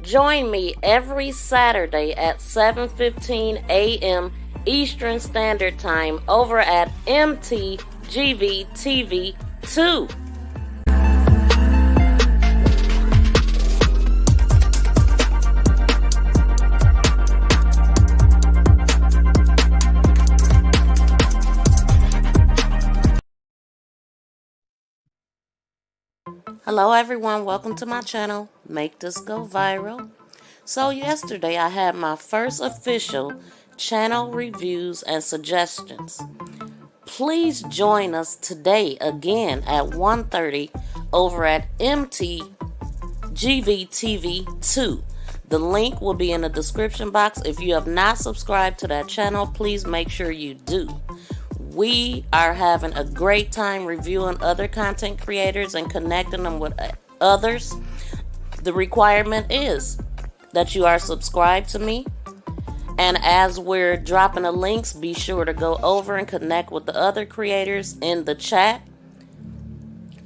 Join me every Saturday at 7:15 a.m. Eastern Standard Time over at MTGV TV 2. Hello everyone, welcome to my channel, Make This Go Viral. So yesterday I had my first official channel reviews and suggestions. Please join us today again at 1:30 over at MTGV TV 2. The link will be in the description box. If you have not subscribed to that channel, please make sure you do. We are having a great time reviewing other content creators and connecting them with others. The requirement is that you are subscribed to me. And as we're dropping the links, be sure to go over and connect with the other creators in the chat.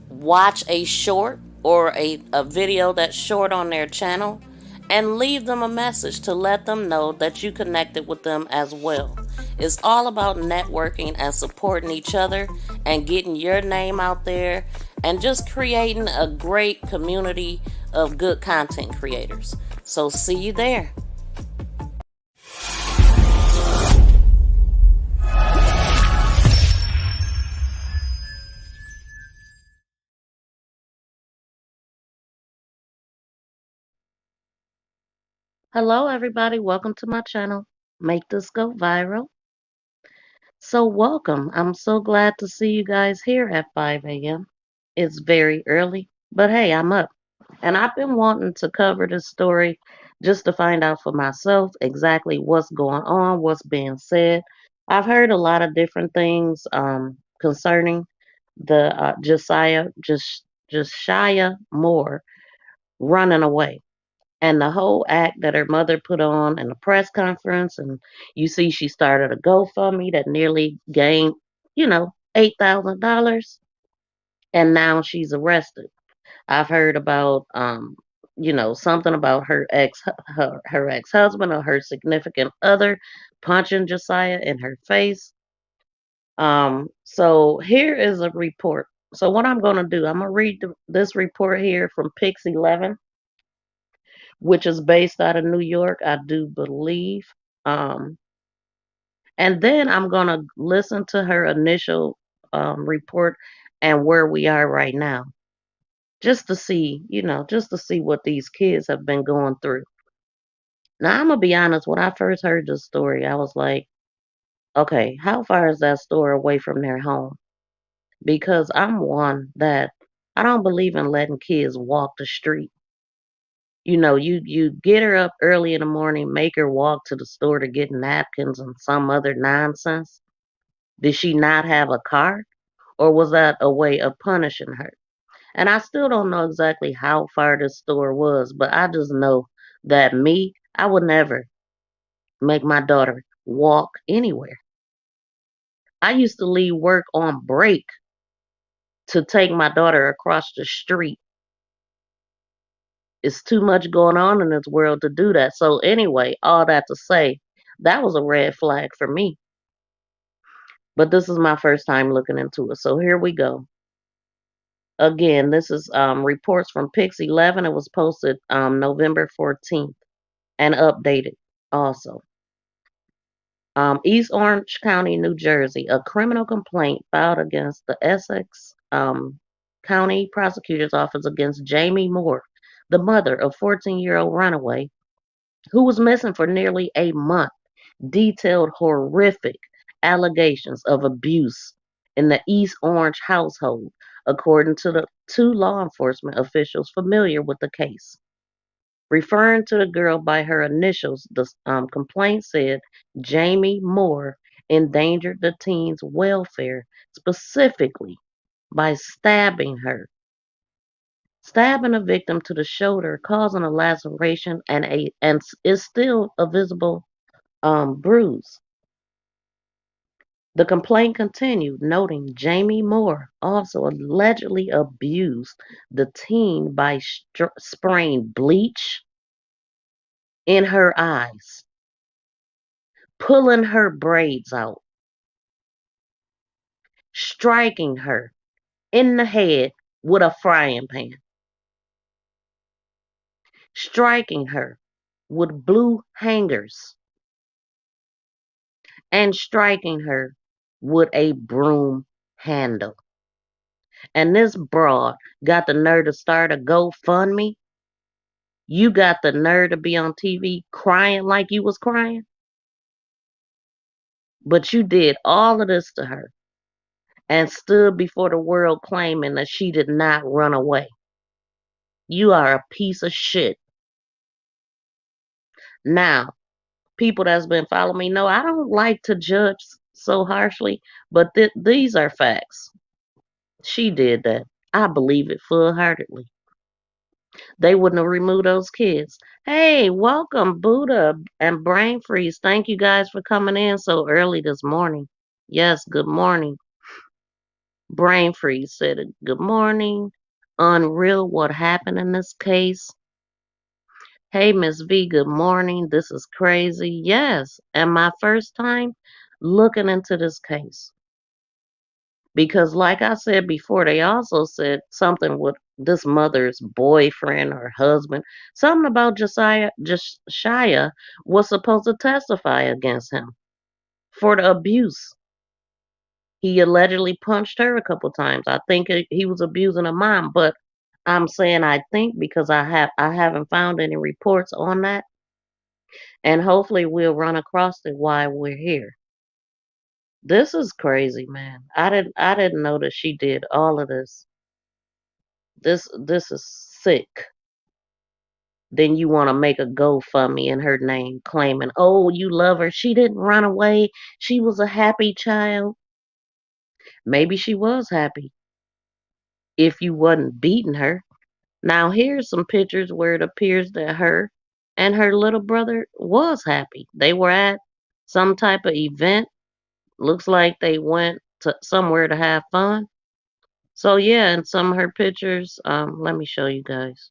Watch a short or a video that's short on their channel and leave them a message to let them know that you connected with them as well. It's all about networking and supporting each other and getting your name out there and just creating a great community of good content creators. So see you there. Hello everybody, welcome to my channel, Make This Go Viral. So welcome, I'm so glad to see you guys here at 5 a.m. It's very early, but hey, I'm up. And I've been wanting to cover this story just to find out for myself exactly what's going on, what's being said. I've heard a lot of different things concerning the Jashyah Moore running away. And the whole act that her mother put on in the press conference, and you see she started a GoFundMe that nearly gained, $8,000, and now she's arrested. I've heard about, something about her ex-husband or her significant other punching Josiah in her face. So here is a report. So what I'm going to do, I'm going to read this report here from Pix 11, which is based out of New York, I do believe. Um, and then I'm going to listen to her initial report and where we are right now, just to see, just to see what these kids have been going through. Now, I'm going to be honest, when I first heard this story, I was like, okay, how far is that store away from their home? Because I'm one that I don't believe in letting kids walk the street. You get her up early in the morning, make her walk to the store to get napkins and some other nonsense. Did she not have a car? Or was that a way of punishing her? And I still don't know exactly how far this store was, but I just know that I would never make my daughter walk anywhere. I used to leave work on break to take my daughter across the street. It's too much going on in this world to do that. So anyway, all that to say, that was a red flag for me. But this is my first time looking into it. So here we go. Again, this is reports from Pix 11. It was posted November 14th and updated also. East Orange County, New Jersey, a criminal complaint filed against the Essex County Prosecutor's Office against Jamie Moore, the mother of 14-year-old runaway who was missing for nearly a month, detailed horrific allegations of abuse in the East Orange household, according to the two law enforcement officials familiar with the case. Referring to the girl by her initials, the complaint said Jamie Moore endangered the teen's welfare, specifically by stabbing her. Stabbing a victim to the shoulder, causing a laceration and is still a visible bruise. The complaint continued, noting Jamie Moore also allegedly abused the teen by spraying bleach in her eyes, pulling her braids out, striking her in the head with a frying pan, striking her with blue hangers, and striking her with a broom handle. And this broad got the nerve to start a GoFundMe. You got the nerve to be on TV crying like you was crying, but you did all of this to her and stood before the world claiming that she did not run away. You are a piece of shit. Now, people that's been following me know I don't like to judge so harshly, but these are facts. She did that. I believe it full heartedly. They wouldn't have removed those kids. Hey, welcome, Buddha and Brain Freeze. Thank you guys for coming in so early this morning. Yes, good morning. Brain Freeze said it. Good morning. Unreal what happened in this case. Hey, Miss V, good morning. This is crazy. Yes, and my first time looking into this case. Because, like I said before, they also said something with this mother's boyfriend or husband. Something about Jashyah was supposed to testify against him for the abuse. He allegedly punched her a couple times. I think he was abusing her mom, but I'm saying I think because I haven't found any reports on that, and hopefully we'll run across it while we're here. This is crazy, man. I didn't know that she did all of this. This is sick. Then you want to make a GoFundMe in her name, claiming, "Oh, you love her. She didn't run away. She was a happy child." Maybe she was happy if you wasn't beating her. Now here's some pictures where it appears that her and her little brother was happy. They were at some type of event. Looks like they went to somewhere to have fun. So yeah, in some of her pictures, let me show you guys.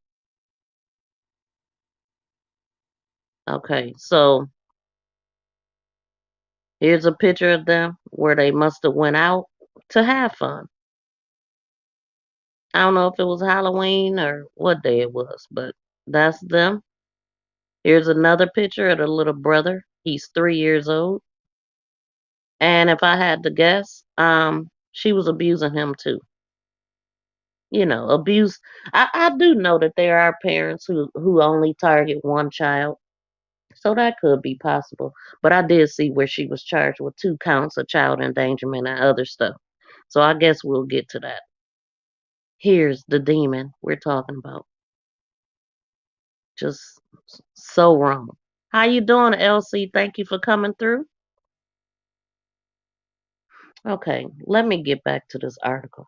Okay, so here's a picture of them where they must have went out to have fun. I don't know if it was Halloween or what day it was, but that's them. Here's another picture of the little brother. He's 3 years old. And if I had to guess, she was abusing him too. You know, abuse. I do know that there are parents who only target one child, so that could be possible. But I did see where she was charged with 2 counts of child endangerment and other stuff. So I guess we'll get to that. Here's the demon we're talking about. Just so wrong. How you doing, LC? Thank you for coming through. Okay, let me get back to this article.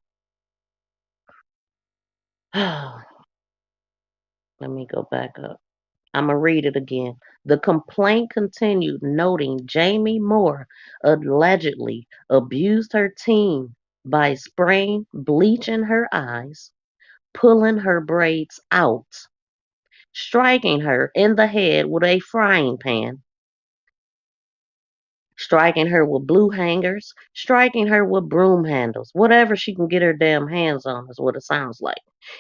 Let me go back up. I'm going to read it again. The complaint continued, noting Jamie Moore allegedly abused her teen by spraying bleach in her eyes, pulling her braids out, striking her in the head with a frying pan, striking her with blue hangers, striking her with broom handles. Whatever she can get her damn hands on is what it sounds like.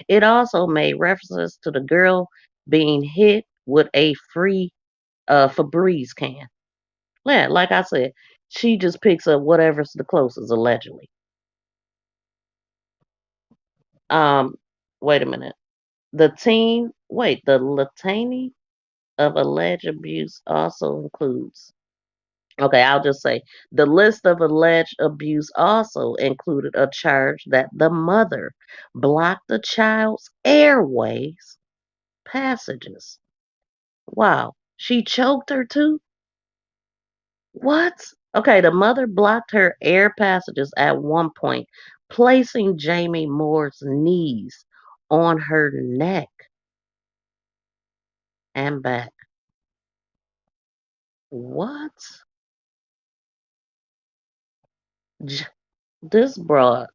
It also made references to the girl being hit with a free Febreze can. Yeah, like I said, she just picks up whatever's the closest, allegedly. Um, wait a minute. The litany of alleged abuse also includes. Okay, I'll just say the list of alleged abuse also included a charge that the mother blocked the child's airways passages. Wow, she choked her too? What? Okay, the mother blocked her air passages at one point, placing Jamie Moore's knees on her neck and back. What? J- This broad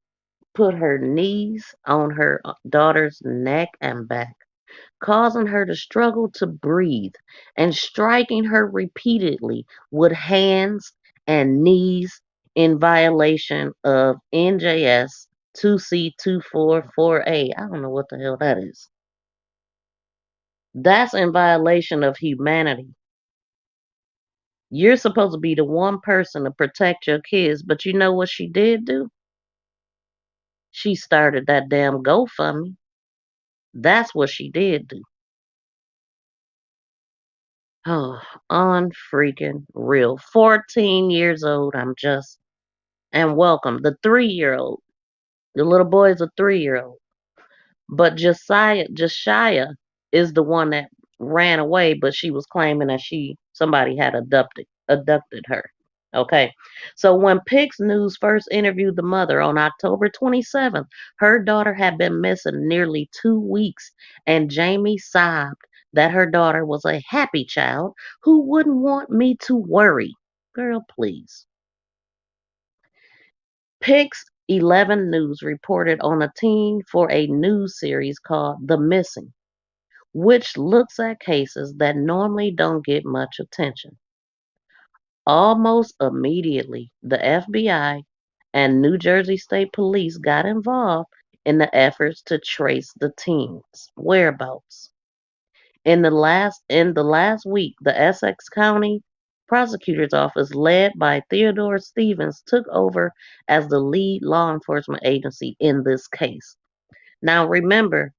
put her knees on her daughter's neck and back, causing her to struggle to breathe and striking her repeatedly with hands and knees in violation of NJS 2C244A. I don't know what the hell that is. That's in violation of humanity. You're supposed to be the one person to protect your kids, but you know what she did do? She started that damn GoFundMe. That's what she did do. Oh, unfreaking real. 14 years old, I'm just. And welcome. The 3-year old. The little boy is a 3-year old. But Jashyah is the one that ran away, but she was claiming that somebody had abducted her. Okay. So when Pix News first interviewed the mother on October 27th, her daughter had been missing nearly 2 weeks, and Jamie sobbed that her daughter was a happy child who wouldn't want me to worry. Girl, please. Pix 11 News reported on a team for a news series called The Missing, which looks at cases that normally don't get much attention. Almost immediately, the FBI and New Jersey State Police got involved in the efforts to trace the team's whereabouts. In the last week, the Essex County Prosecutor's Office, led by Theodore Stevens, took over as the lead law enforcement agency in this case. Now remember,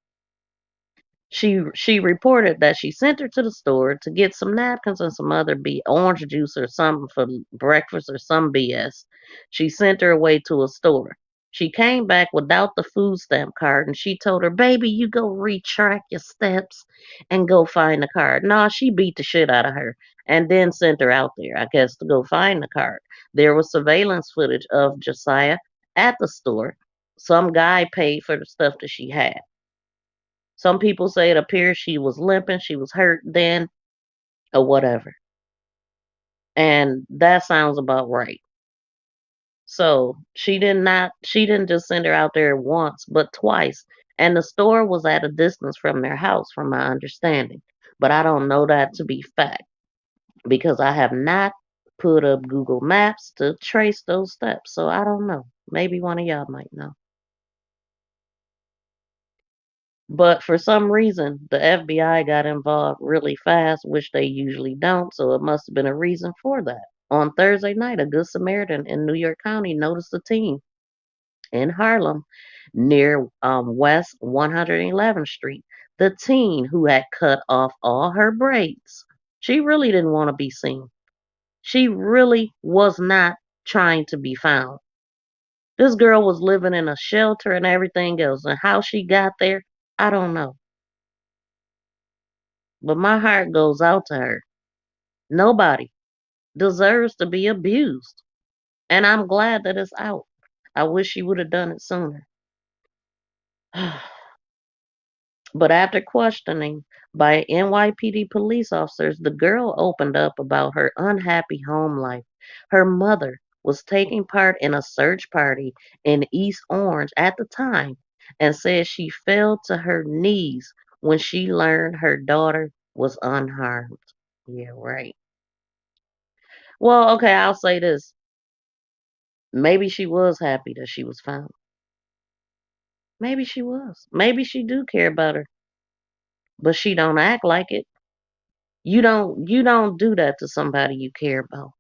she reported that she sent her to the store to get some napkins and some other orange juice or something for breakfast or some BS. She sent her away to a store. She came back without the food stamp card and she told her, "Baby, you go retrack your steps and go find the card." Nah, she beat the shit out of her and then sent her out there, I guess, to go find the card. There was surveillance footage of Josiah at the store. Some guy paid for the stuff that she had. Some people say it appears she was limping, she was hurt then, or whatever. And that sounds about right. So she didn't just send her out there once, but twice. And the store was at a distance from their house, from my understanding. But I don't know that to be fact because I have not put up Google Maps to trace those steps. So I don't know. Maybe one of y'all might know. But for some reason, the FBI got involved really fast, which they usually don't, so it must have been a reason for that. On Thursday night, a Good Samaritan in New York County noticed a teen in Harlem near West 111th Street. The teen who had cut off all her braids. She really didn't want to be seen. She really was not trying to be found. This girl was living in a shelter and everything else, and how she got there, I don't know. But my heart goes out to her. Nobody deserves to be abused. And I'm glad that it's out. I wish she would have done it sooner. But after questioning by NYPD police officers, the girl opened up about her unhappy home life. Her mother was taking part in a search party in East Orange at the time and said she fell to her knees when she learned her daughter was unharmed. Yeah, right. Well, okay, I'll say this. Maybe she was happy that she was found. Maybe she was. Maybe she do care about her, but she don't act like it. You don't do that to somebody you care about.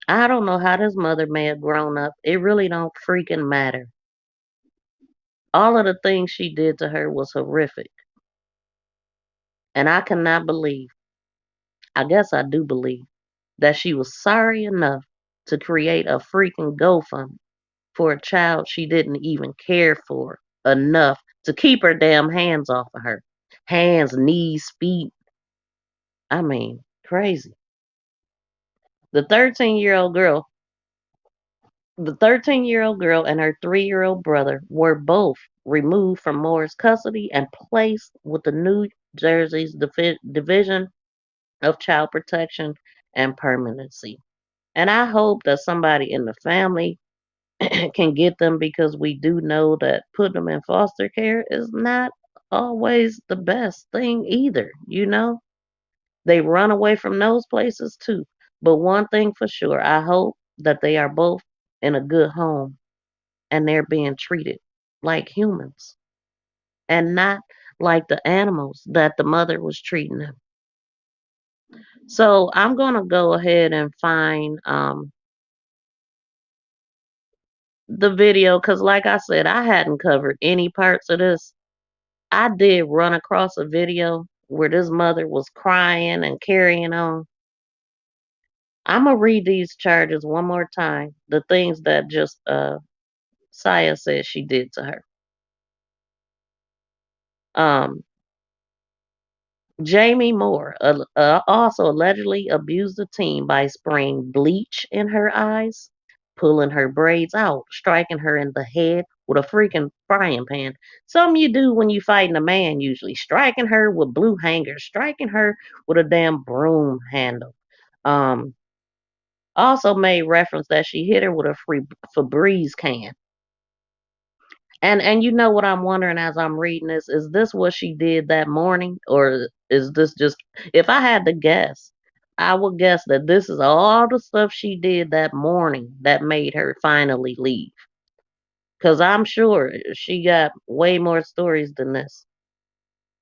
I don't know how this mother may have grown up. It really don't freaking matter. All of the things she did to her was horrific. And I cannot believe, I guess I do believe, that she was sorry enough to create a freaking GoFundMe for a child she didn't even care for enough to keep her damn hands off of her. Hands, knees, feet. I mean, crazy. The 13-year-old girl, the 13-year-old girl and her 3-year-old brother were both removed from Moore's custody and placed with the New Jersey's Division of Child Protection and Permanency. And I hope that somebody in the family can get them because we do know that putting them in foster care is not always the best thing either. They run away from those places too. But one thing for sure, I hope that they are both in a good home and they're being treated like humans and not like the animals that the mother was treating them. So I'm going to go ahead and find the video because, like I said, I hadn't covered any parts of this. I did run across a video where this mother was crying and carrying on. I'm gonna read these charges one more time. The things that just Saya said she did to her. Um, Jamie Moore also allegedly abused the teen by spraying bleach in her eyes, pulling her braids out, striking her in the head with a freaking frying pan. Something you do when you fighting a man usually. Striking her with blue hangers, striking her with a damn broom handle. Um, Also made reference that she hit her with a free Febreze can. And you know what I'm wondering as I'm reading this, is this what she did that morning or is this just, if I had to guess, I would guess that this is all the stuff she did that morning that made her finally leave. Cuz I'm sure she got way more stories than this.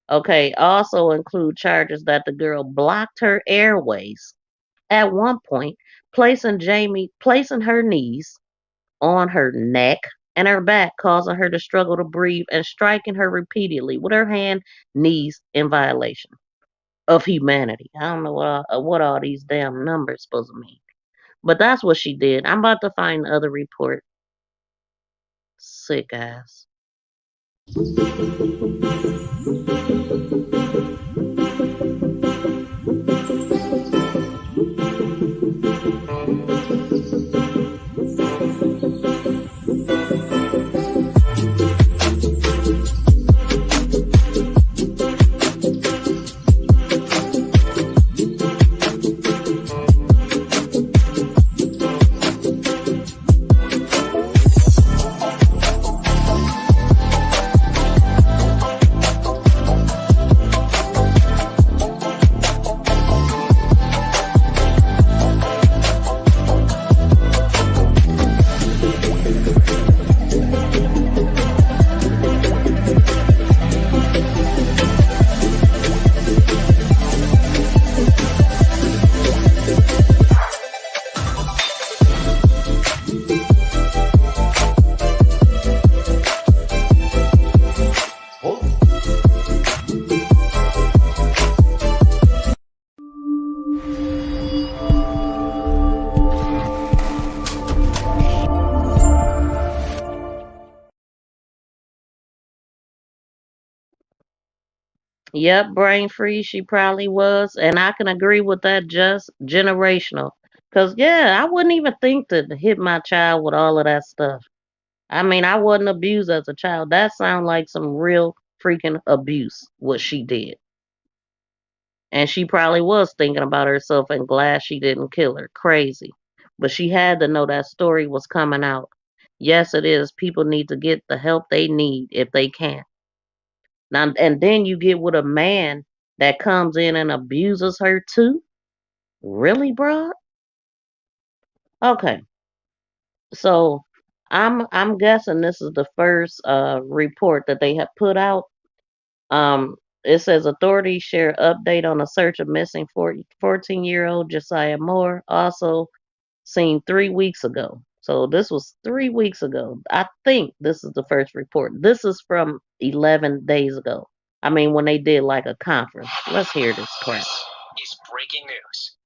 Okay, also include charges that the girl blocked her airways at one point, placing her knees on her neck and her back, causing her to struggle to breathe and striking her repeatedly with her hand, knees in violation of humanity. I don't know what all these damn numbers supposed to mean, but that's what she did. I'm about to find the other report. Sick ass. Yep, brain freeze she probably was, and I can agree with that. Just generational. Cause yeah, I wouldn't even think to hit my child with all of that stuff. I mean, I wasn't abused as a child. That sounds like some real freaking abuse, what she did. And she probably was thinking about herself and glad she didn't kill her. Crazy. But she had to know that story was coming out. Yes, it is. People need to get the help they need if they can. Now, and then you get with a man that comes in and abuses her too. Really, bro? Okay. So I'm guessing this is the first report that they have put out. It says authorities share update on a search of missing 14-year-old Jashyah Moore, also seen 3 weeks ago. So this was 3 weeks ago. I think this is the first report. This is from 11 days ago. I mean, when they did like a conference. Let's hear this crap. Is breaking news.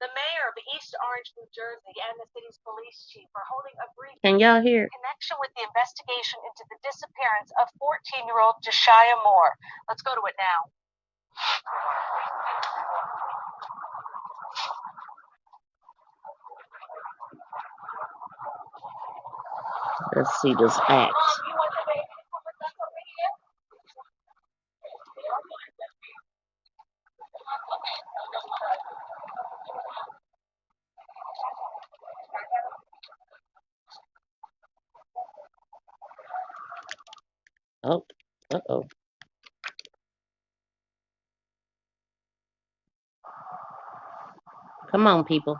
The mayor of East Orange, New Jersey, and the city's police chief are holding a briefing Can y'all hear? in connection with the investigation into the disappearance of 14-year-old Jashyah Moore. Let's go to it now. Let's see this act. Oh, uh-oh. Come on, people.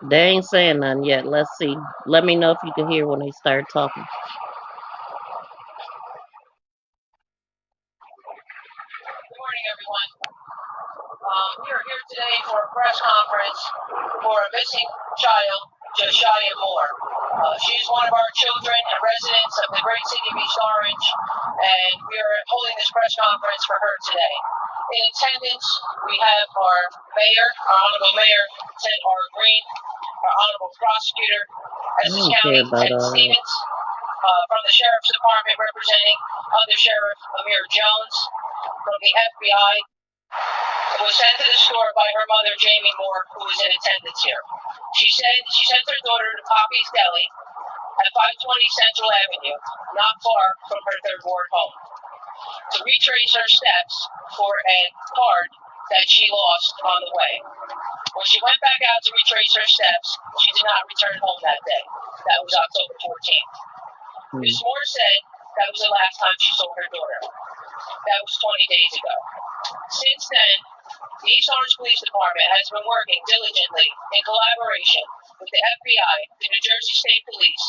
They ain't saying nothing yet. Let's see. Let me know if you can hear when they start talking. Good morning, everyone. We are here today for a press conference for a missing child, Jashyah Moore. She's one of our children and residents of the great city of East Orange, and we are holding this press conference for her today. In attendance, we have our mayor, our honorable mayor, Ted R. Green, our honorable prosecutor, Essex County, Ted Stevens, from the Sheriff's Department representing Under Sheriff Amir Jones, from the FBI, was sent to the store by her mother, Jamie Moore, who was in attendance here. She said she sent her daughter to Poppy's Deli at 520 Central Avenue, not far from her third ward home, to retrace her steps for a card that she lost on the way. When she went back out to retrace her steps, she did not return home that day. That was October 14th. Ms. Moore said that was the last time she saw her daughter. That was 20 days ago. Since then, the East Orange Police Department has been working diligently in collaboration with the FBI, the New Jersey State Police,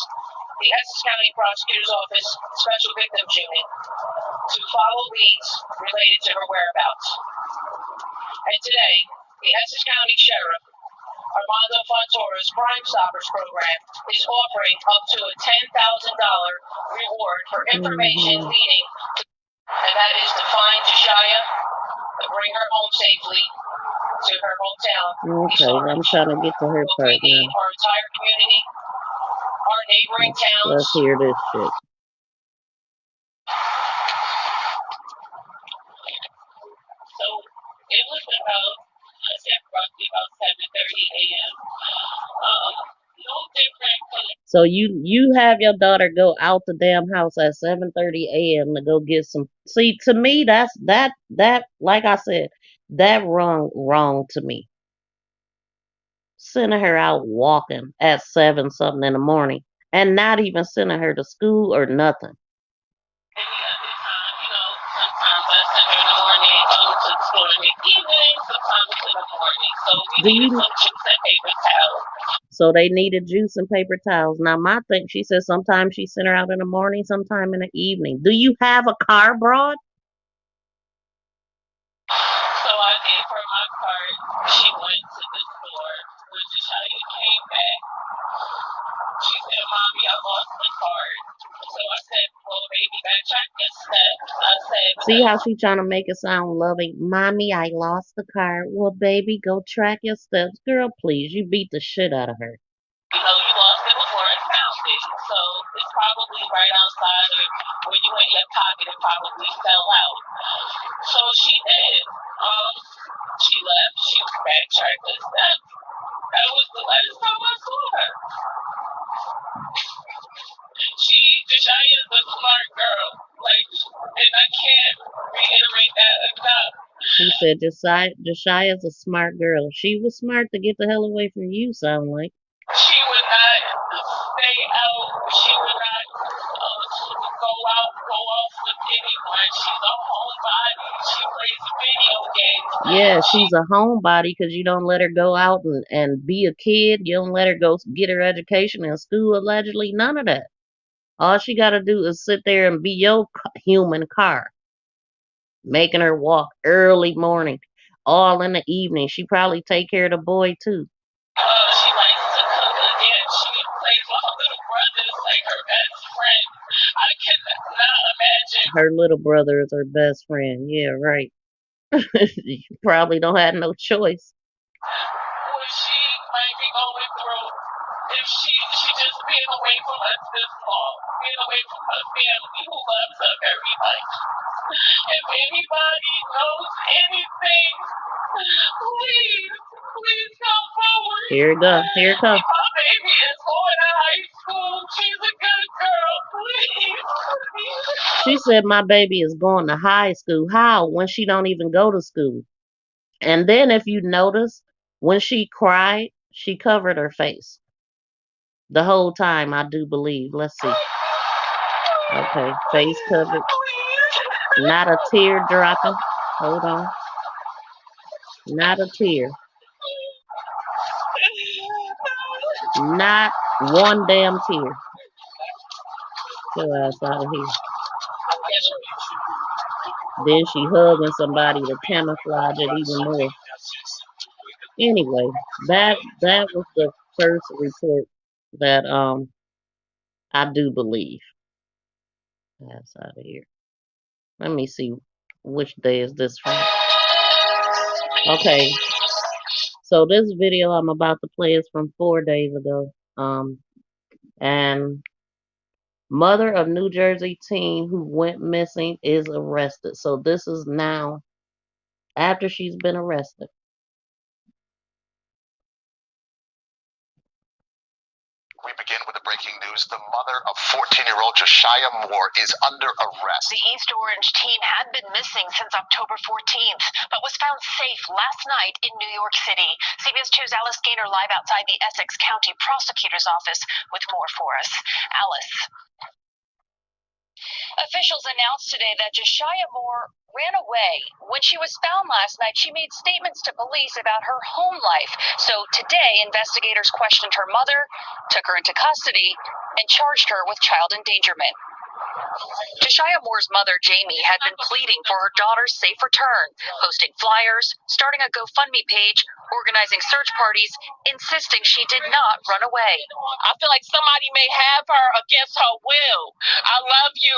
the Essex County Prosecutor's Office Special Victims Unit to follow leads related to her whereabouts. And today, the Essex County Sheriff, Armando Fontora's Crime Stoppers program, is offering up to a $10,000 reward for information leading to, and that is to find Jashyah and bring her home safely to her hometown. Okay, I'm trying to get to her What part we need, now. our entire community, our neighboring towns. Let's hear this shit. So it was about, I said roughly about 7:30 a.m. No different. So you have your daughter go out the damn house at 7:30 a.m. to go get some. See, to me, that's that like I said, that wrong to me. Sending her out walking at 7 something in the morning and not even sending her to school or nothing. Any other time, sometimes I send her in the morning, go to the store in the evening, sometimes it's in the morning. So we need some juice and paper towels. So they needed juice and paper towels. Now my thing, she said sometimes she sent her out in the morning, sometime in the evening. Do you have a car, broad? So I gave her my card. She went to the store, which is how you came back. She said, "Mommy, I lost the card." So I said, "Well, baby, backtrack your steps." I said, See how she trying to make it sound loving? Mommy, I lost the car. Well, baby, go track your steps. Girl, please, you beat the shit out of her. You lost it before I found it. So it's probably right outside of where you had your pocket. It probably fell out. So she did. She left. She backtracked her steps. That was the last time I saw her. Jashyah is a smart girl. And I can't reiterate that enough. She said Jashyah is a smart girl. She was smart to get the hell away from you, sound like. She would not stay out. She would not go off with anyone. She's a homebody. She plays video games. Yeah, she's a homebody because you don't let her go out and be a kid. You don't let her go get her education in school, allegedly. None of that. All she got to do is sit there and be your human car, making her walk early morning, all in the evening. She probably take care of the boy too. She likes to cook again. She plays with her little brother. It's like her best friend. I cannot imagine. Her little brother is her best friend. Yeah, right. You probably don't have no choice. What she might be going through if she just being away from us this long, being away from her family who loves her very much. If anybody knows anything, please come forward. Here it go. Here it come. My baby is going to high school. She's a good girl. Please. She said my baby is going to high school. How? When she don't even go to school. And then if you notice, when she cried, she covered her face. The whole time, I do believe. Let's see. Okay, face covered. Not a tear dropping. Hold on. Not a tear. Not one damn tear. Get your ass out of here. Then she hugging somebody to camouflage it even more. Anyway, that was the first report that I do believe. Ass out of here. Let me see which day is this from. Okay, so this video I'm about to play is from 4 days ago. And mother of New Jersey teen who went missing is arrested. So this is now after she's been arrested. We begin with the breaking news. The mother of 14-year-old Jashyah Moore is under arrest. The East Orange teen had been missing since October 14th, but was found safe last night in New York City. CBS 2's Alice Gaynor live outside the Essex County Prosecutor's Office with more for us. Alice. Officials announced today that Jashyah Moore ran away. When she was found last night, she made statements to police about her home life. So today, investigators questioned her mother, took her into custody, and charged her with child endangerment. Jashyah Moore's mother, Jamie, had been pleading for her daughter's safe return, posting flyers, starting a GoFundMe page, organizing search parties, insisting she did not run away. I feel like somebody may have her against her will. I love you.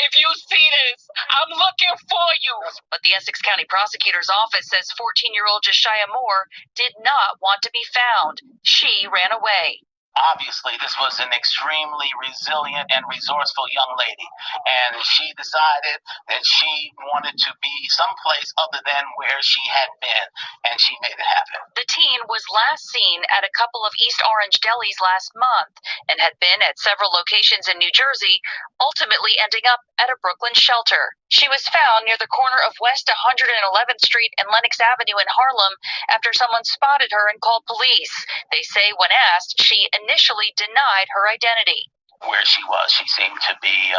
If you see this, I'm looking for you. But the Essex County Prosecutor's Office says 14-year-old Jashyah Moore did not want to be found. She ran away. Obviously, this was an extremely resilient and resourceful young lady, and she decided that she wanted to be someplace other than where she had been, and she made it happen. The teen was last seen at a couple of East Orange delis last month and had been at several locations in New Jersey, ultimately ending up at a Brooklyn shelter. She was found near the corner of West 111th Street and Lenox Avenue in Harlem after someone spotted her and called police. They say when asked, she initially denied her identity. Where she was, she seemed to be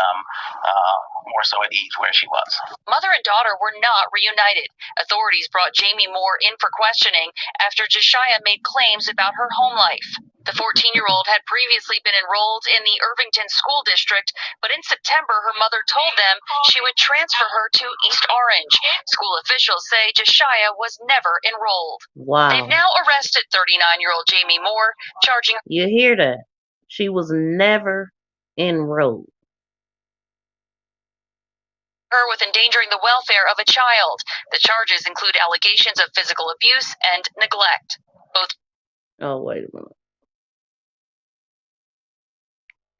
more so at ease where she was. Mother and daughter were not reunited. Authorities brought Jamie Moore in for questioning after Jashyah made claims about her home life. The 14-year-old had previously been enrolled in the Irvington School District, but in September her mother told them she would transfer her to East Orange. School officials say Jashyah was never enrolled. Wow. They've now arrested 39-year-old Jamie Moore, charging her. You hear that? She was never enrolled. Her with endangering the welfare of a child. The charges include allegations of physical abuse and neglect. Both. Oh, wait a minute.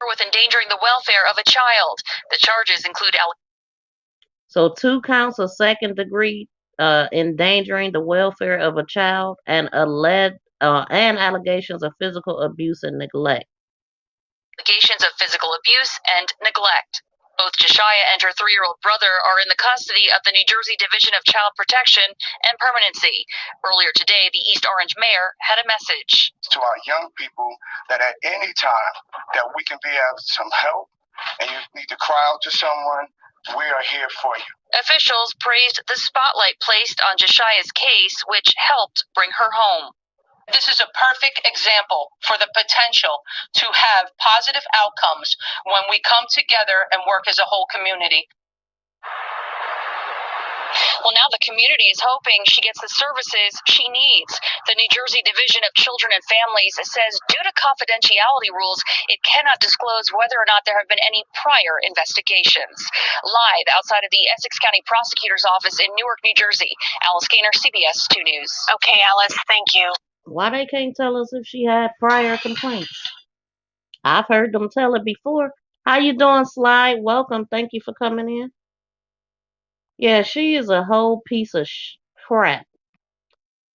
With endangering the welfare of a child. The charges include So 2 counts of second degree endangering the welfare of a child and allegations of physical abuse and neglect. Allegations of physical abuse and neglect. Both Jashyah and her 3-year-old brother are in the custody of the New Jersey Division of Child Protection and Permanency. Earlier today, the East Orange mayor had a message. To our young people that at any time that we can be of some help and you need to cry out to someone, we are here for you. Officials praised the spotlight placed on Jashyah's case, which helped bring her home. This is a perfect example for the potential to have positive outcomes when we come together and work as a whole community. Well, now the community is hoping she gets the services she needs. The New Jersey Division of Children and Families says due to confidentiality rules, it cannot disclose whether or not there have been any prior investigations. Live outside of the Essex County Prosecutor's Office in Newark, New Jersey, Alice Gaynor, CBS 2 News. Okay, Alice, thank you. Why they can't tell us if she had prior complaints? I've heard them tell it before. How you doing, Slide? Welcome. Thank you for coming in. Yeah, she is a whole piece of crap.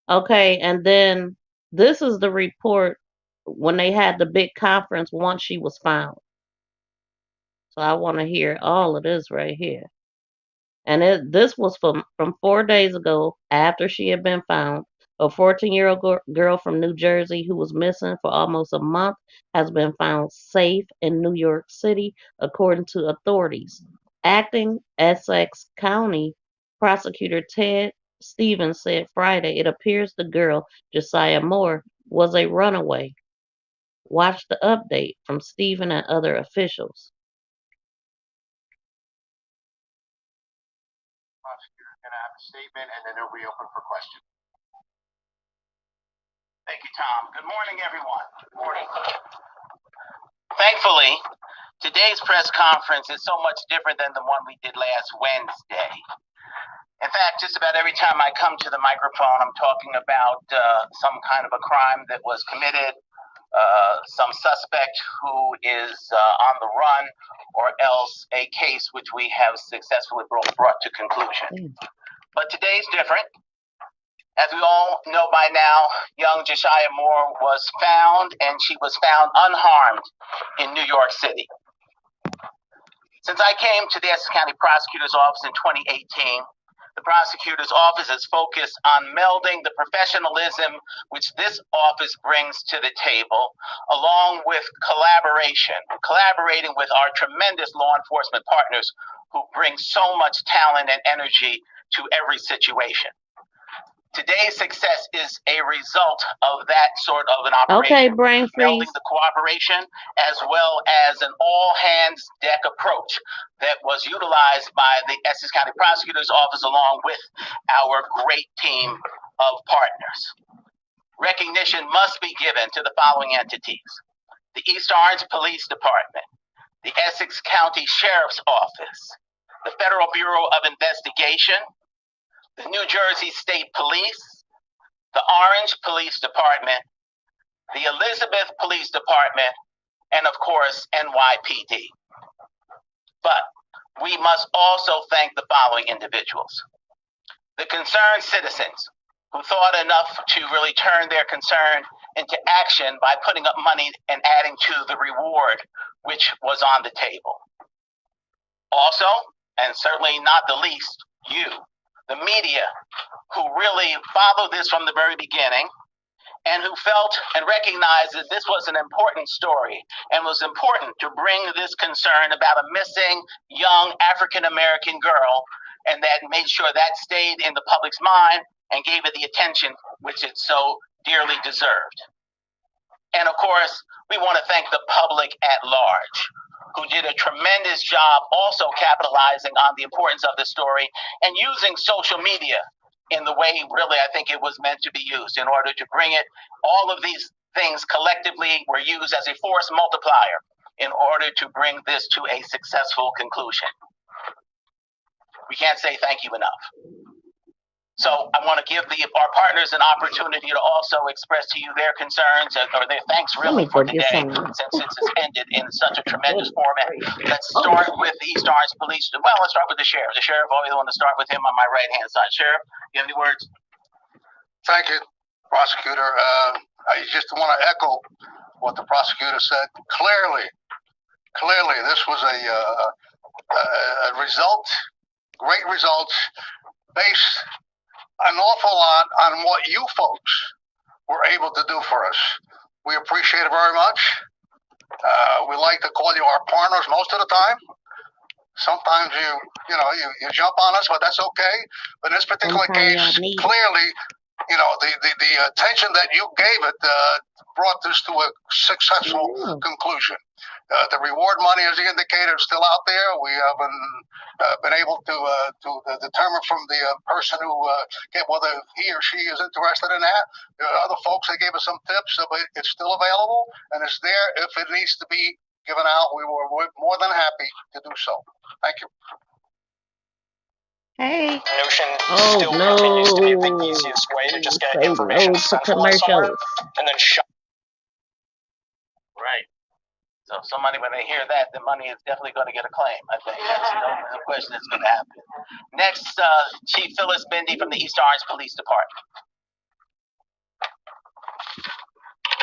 Okay, and then this is the report when they had the big conference once she was found. So I want to hear all of this right here. And this was from 4 days ago after she had been found. A 14-year-old girl from New Jersey who was missing for almost a month has been found safe in New York City, according to authorities. Acting Essex County Prosecutor Ted Stevens said Friday it appears the girl, Jashyah Moore, was a runaway. Watch the update from Stephen and other officials. Prosecutor's going to have a statement, and then it'll be open for questions. Thank you, Tom. Good morning, everyone. Good morning. Thankfully, today's press conference is so much different than the one we did last Wednesday. In fact, just about every time I come to the microphone, I'm talking about some kind of a crime that was committed, some suspect who is on the run, or else a case which we have successfully brought to conclusion. But today's different. As we all know by now, young Jashyah Moore was found, and she was found unharmed in New York City. Since I came to the Essex County Prosecutor's Office in 2018, the prosecutor's office is focused on melding the professionalism which this office brings to the table, along with collaborating with our tremendous law enforcement partners who bring so much talent and energy to every situation. Today's success is a result of that sort of an operation. Okay, brain freeze. Melding the cooperation as well as an all-hands-deck approach that was utilized by the Essex County Prosecutor's Office along with our great team of partners. Recognition must be given to the following entities: the East Orange Police Department, the Essex County Sheriff's Office, the Federal Bureau of Investigation, the New Jersey State Police, the Orange Police Department, the Elizabeth Police Department, and of course, NYPD. But we must also thank the following individuals: the concerned citizens who thought enough to really turn their concern into action by putting up money and adding to the reward which was on the table. Also, and certainly not the least, you, the media, who really followed this from the very beginning and who felt and recognized that this was an important story and was important to bring this concern about a missing young African-American girl, and that made sure that stayed in the public's mind and gave it the attention which it so dearly deserved. And of course, we want to thank the public at large, who did a tremendous job also capitalizing on the importance of the story and using social media in the way really I think it was meant to be used in order to bring it. All of these things collectively were used as a force multiplier in order to bring this to a successful conclusion. We can't say thank you enough. So I want to give our partners an opportunity to also express to you their concerns or their thanks really for today, since it's ended in such a tremendous format. Let's start with the East Orange Police. Well, let's start with the sheriff. The sheriff, always want to start with him on my right-hand side. Sheriff, you have any words? Thank you, prosecutor. I just want to echo what the prosecutor said. Clearly, this was a result, great results, based an awful lot on what you folks were able to do for us. We appreciate it very much. We like to call you our partners most of the time. Sometimes you jump on us, but that's okay. But in this particular Sometimes case, y'all need it. clearly, the attention that you gave it brought this to a successful conclusion. The reward money, as the indicator, is still out there. We haven't been able to determine from the person who whether he or she is interested in that. There are other folks that gave us some tips, but it's still available and it's there. If it needs to be given out, we're more than happy to do so. Thank you. Hey. Notion Oh still no. continues to be the easiest way to just get Say information no to centralized somewhere commercials. and then shut. Right. So somebody, when they hear that, the money is definitely going to get a claim. I think that's no question it's going to happen. Next, Chief Phyllis Bindi from the East Orange Police Department.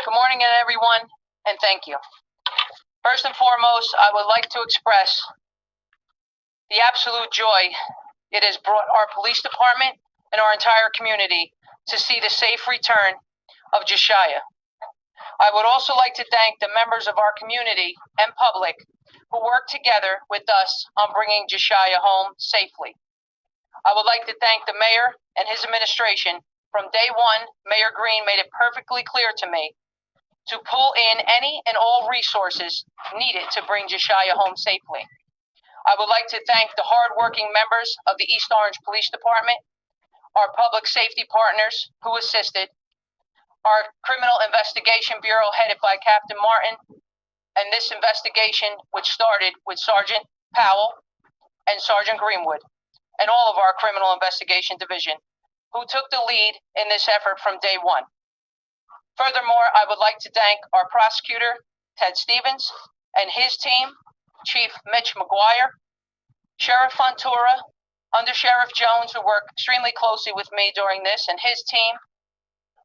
Good morning, everyone, and thank you. First and foremost, I would like to express the absolute joy it has brought our police department and our entire community to see the safe return of Jashyah. I would also like to thank the members of our community and public who worked together with us on bringing Jashyah home safely. I would like to thank the mayor and his administration. From day one, Mayor Green made it perfectly clear to me to pull in any and all resources needed to bring Jashyah home safely. I would like to thank the hardworking members of the East Orange Police Department, our public safety partners who assisted, our Criminal Investigation Bureau headed by Captain Martin, and this investigation which started with Sergeant Powell and Sergeant Greenwood, and all of our Criminal Investigation Division, who took the lead in this effort from day one. Furthermore, I would like to thank our prosecutor, Ted Stevens, and his team, Chief Mitch McGuire, Sheriff Fontura, Under Sheriff Jones, who worked extremely closely with me during this, and his team,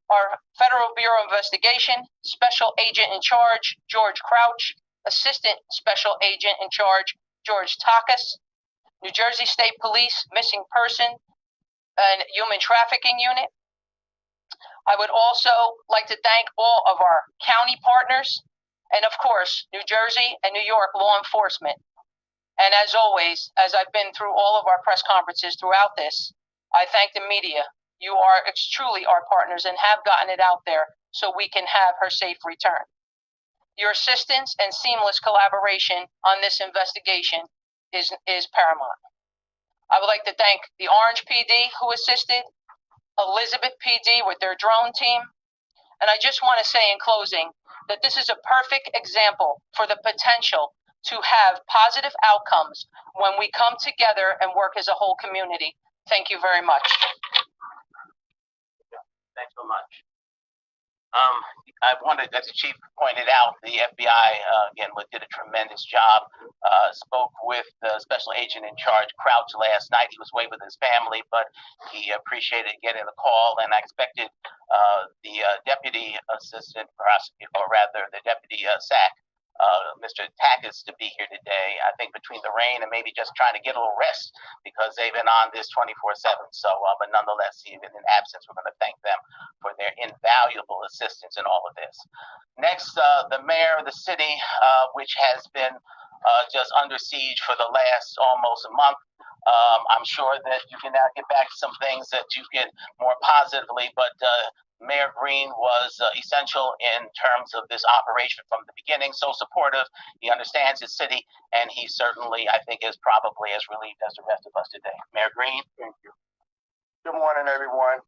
our Federal Bureau of Investigation, Special Agent in Charge, George Crouch, Assistant Special Agent in Charge, George Takas, New Jersey State Police Missing Person and Human Trafficking Unit. I would also like to thank all of our county partners and, of course, New Jersey and New York law enforcement. And as always, as I've been through all of our press conferences throughout this, I thank the media. You are truly our partners and have gotten it out there so we can have her safe return. Your assistance and seamless collaboration on this investigation is paramount. I would like to thank the Orange PD who assisted, Elizabeth PD with their drone team, and I just want to say in closing that this is a perfect example for the potential to have positive outcomes when we come together and work as a whole community. Thank you very much. Thanks so much. I wanted, as the chief pointed out, the FBI again did a tremendous job. Spoke with the special agent in charge, Crouch, last night. He was away with his family, but he appreciated getting the call, and I expected the deputy assistant prosecutor, or rather the deputy SAC, Mr. Takas, to be here today. I think between the rain and maybe just trying to get a little rest because they've been on this 24/7. So, but nonetheless, even in absence, we're going to thank them for their invaluable assistance in all of this. Next, the mayor of the city, which has been just under siege for the last almost a month. I'm sure that you can now get back to some things that you can more positively, but Mayor Green was essential in terms of this operation from the beginning, so supportive. He understands his city, and he certainly, I think, is probably as relieved as the rest of us today. Mayor Green? Thank you. Good morning, everyone.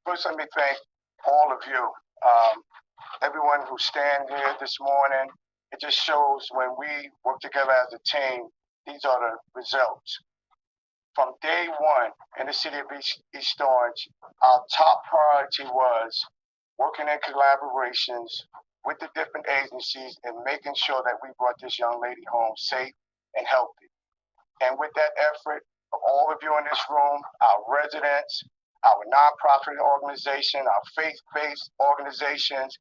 First, let me thank all of you, everyone who stand here this morning. It just shows when we work together as a team, these are the results. From day one in the city of East Orange, our top priority was working in collaborations with the different agencies and making sure that we brought this young lady home safe and healthy. And with that effort of all of you in this room, our residents, our nonprofit organization, our faith-based organizations,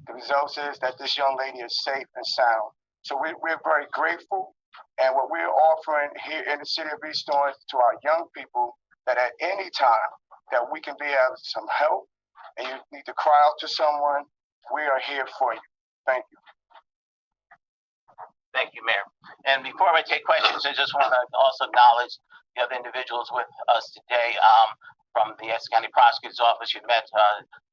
the result is that this young lady is safe and sound. So we're very grateful. And what we're offering here in the city of East Orange to our young people, that at any time that we can be of some help and you need to cry out to someone, we are here for you. Thank you. Thank you, Mayor. And before I take questions, I just want to also acknowledge the other individuals with us today. From the Essex County Prosecutor's Office, you met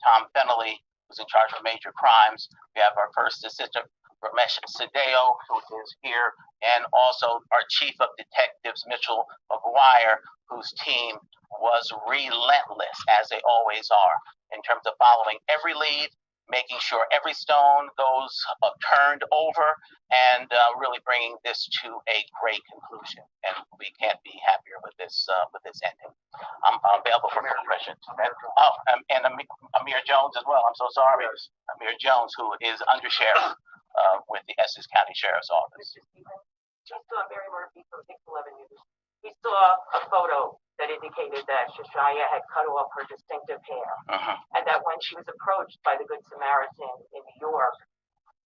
Tom Fennelly, who's in charge of major crimes. We have our first assistant, Ramesh Sadeo, who is here, and also our chief of detectives, Mitchell McGuire, whose team was relentless, as they always are, in terms of following every lead, making sure every stone goes turned over, and really bringing this to a great conclusion. And we can't be happier with this ending. I'm available for questions. And Amir Jones as well. I'm so sorry. Yes. Amir Jones, who is undersheriff with the Essex County Sheriff's Office. Just Mary Murphy from Pix 11 News. We saw a photo that indicated that Jashyah had cut off her distinctive hair, and that when she was approached by the Good Samaritan in New York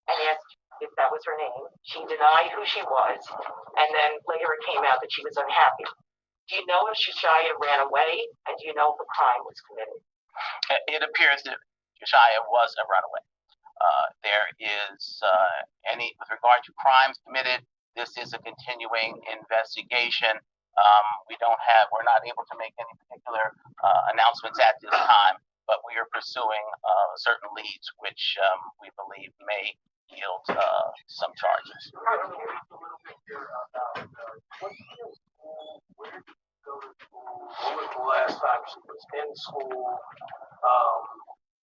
and asked if that was her name, she denied who she was, and then later it came out that she was unhappy. Do you know if Jashyah ran away, and do you know if a crime was committed? It appears that Jashyah was a runaway. There is with regard to crimes committed, this is a continuing investigation. We're not able to make any particular announcements at this time, but we are pursuing certain leads which we believe may yield some charges. Where did you go to school? When was the last time she was in school?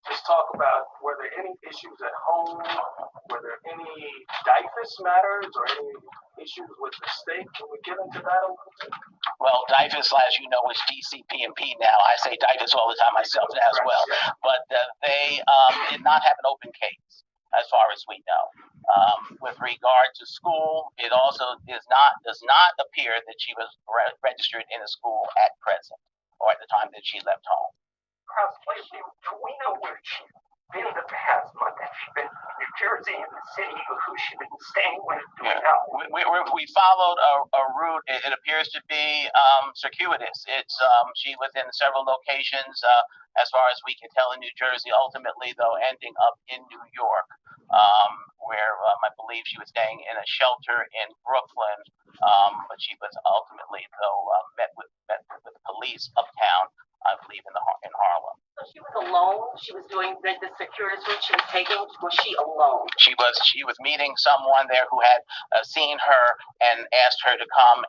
Just talk about, were there any issues at home? Were there any DIFUS matters or any issues with the state? Can we get into that a little bit? Well, DIFUS, as you know, is DCP&P now. I say DIFUS all the time myself as well. But they did not have an open case, as far as we know. With regard to school, it also does not appear that she was registered in a school at present or at the time that she left home. Do we know where she's been the past month? Has she been in New Jersey, in the city, or who she's been staying with? Do we know? We followed a route. It appears to be circuitous. She was in several locations, as far as we can tell, in New Jersey. Ultimately, though, ending up in New York, where I believe she was staying in a shelter in Brooklyn. But she was ultimately, though, met with the police uptown, I believe, in Harlem. So she was alone? She was doing the circuitous route she was taking? Was she alone? She was meeting someone there who had seen her and asked her to come,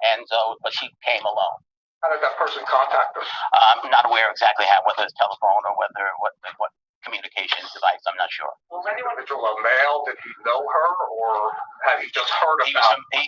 but she came alone. How did that person contact her? I'm not aware exactly whether it's telephone or what communication device. I'm not sure. Was any individual a male? Did he know her, or had he just heard about her?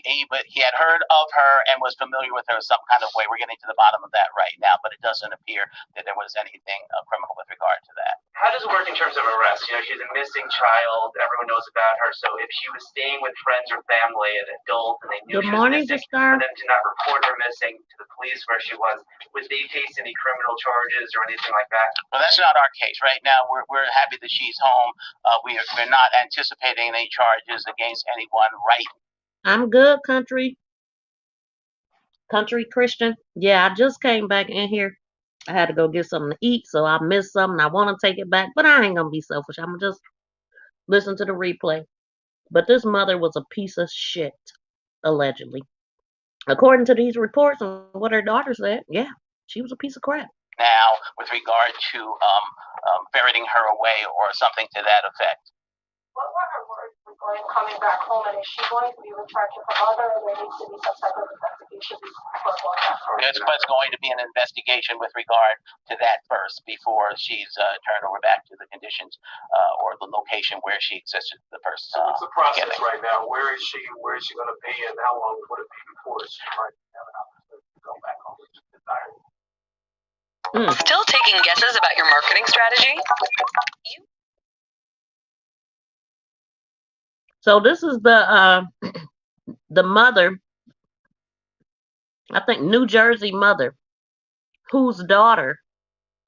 He had heard of her and was familiar with her in some kind of way. We're getting to the bottom of that right now, but it doesn't appear that there was anything criminal with regard to that. How does it work in terms of arrest? She's a missing child. Everyone knows about her. So if she was staying with friends or family, an adult, and they knew she was missing, for them to not report her missing to the police where she was, would they face any criminal charges or anything like that? Well, that's not our case. Right now, we're happy that she's home. We're not anticipating any charges against anyone right. I'm good, country Christian. Yeah, I just came back in here. I had to go get something to eat, so I missed something. I want to take it back, but I ain't gonna be selfish. I'm gonna just listen to the replay. But this mother was a piece of shit, allegedly. According to these reports and what her daughter said, yeah, she was a piece of crap. Now, with regard to ferreting her away or something to that effect. What were her words regarding coming back home, and is she going to be in charge of her mother, or there needs to be some type of investigation before going back home? It's going to be an investigation with regard to that first before she's turned over back to the conditions or the location where she existed the first. So what's the process right now? Where is she? Where is she going to be, and how long would it be before she might have an opportunity to go back home with desired? Still taking guesses about your marketing strategy? So this is the mother, I think New Jersey mother, whose daughter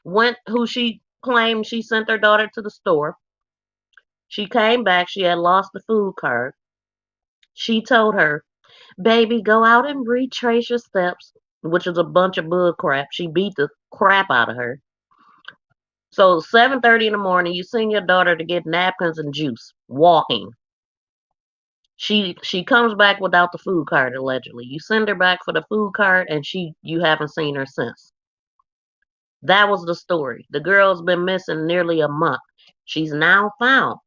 who she claimed she sent her daughter to the store. She came back, she had lost the food card. She told her, baby, go out and retrace your steps, which is a bunch of bull crap. She beat the crap out of her. So 7:30 in the morning, you send your daughter to get napkins and juice, walking. She comes back without the food card allegedly. You send her back for the food card and you haven't seen her since. That was the story. The girl's been missing nearly a month. She's now found.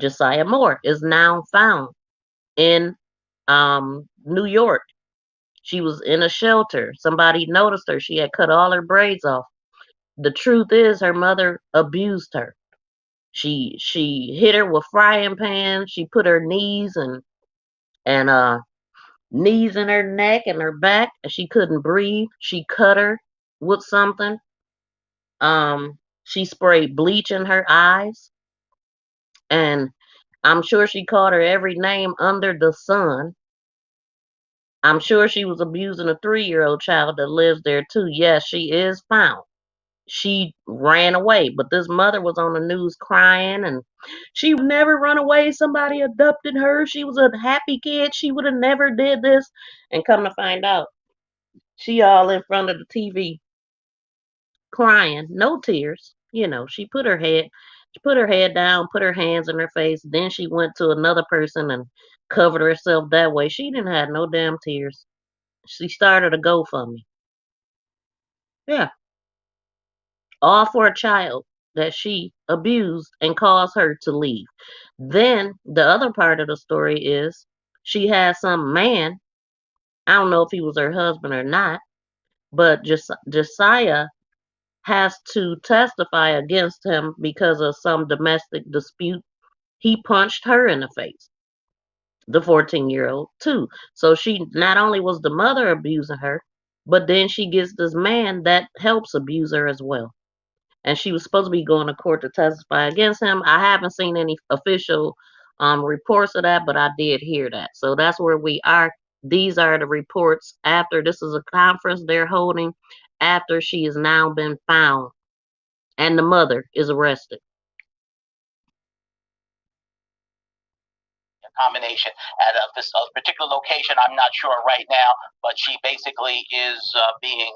Jashyah Moore is now found in New York. She was in a shelter. Somebody noticed her. She had cut all her braids off. The truth is her mother abused her. She hit her with frying pans. She put her and knees in her neck and her back, and she couldn't breathe. She cut her with something. She sprayed bleach in her eyes, and I'm sure she called her every name under the sun. I'm sure she was abusing a 3-year-old child that lives there too. Yes, she is found. She ran away, but this mother was on the news crying, and she would never run away. Somebody abducted her. She was a happy kid. She would have never did this. And come to find out, she all in front of the TV crying, no tears. She put her head down, put her hands in her face. Then she went to another person and covered herself that way. She didn't have no damn tears. She started a GoFundMe. Yeah, all for a child that she abused and caused her to leave. Then the other part of the story is she had some man. I don't know if he was her husband or not, but Josiah has to testify against him because of some domestic dispute. He punched her in the face, the 14-year-old, too. So she not only was the mother abusing her, but then she gets this man that helps abuse her as well. And she was supposed to be going to court to testify against him. I haven't seen any official reports of that, but I did hear that. So that's where we are. These are the reports after this is a conference they're holding after she has now been found and the mother is arrested. Combination at a particular location. I'm not sure right now, but she basically is being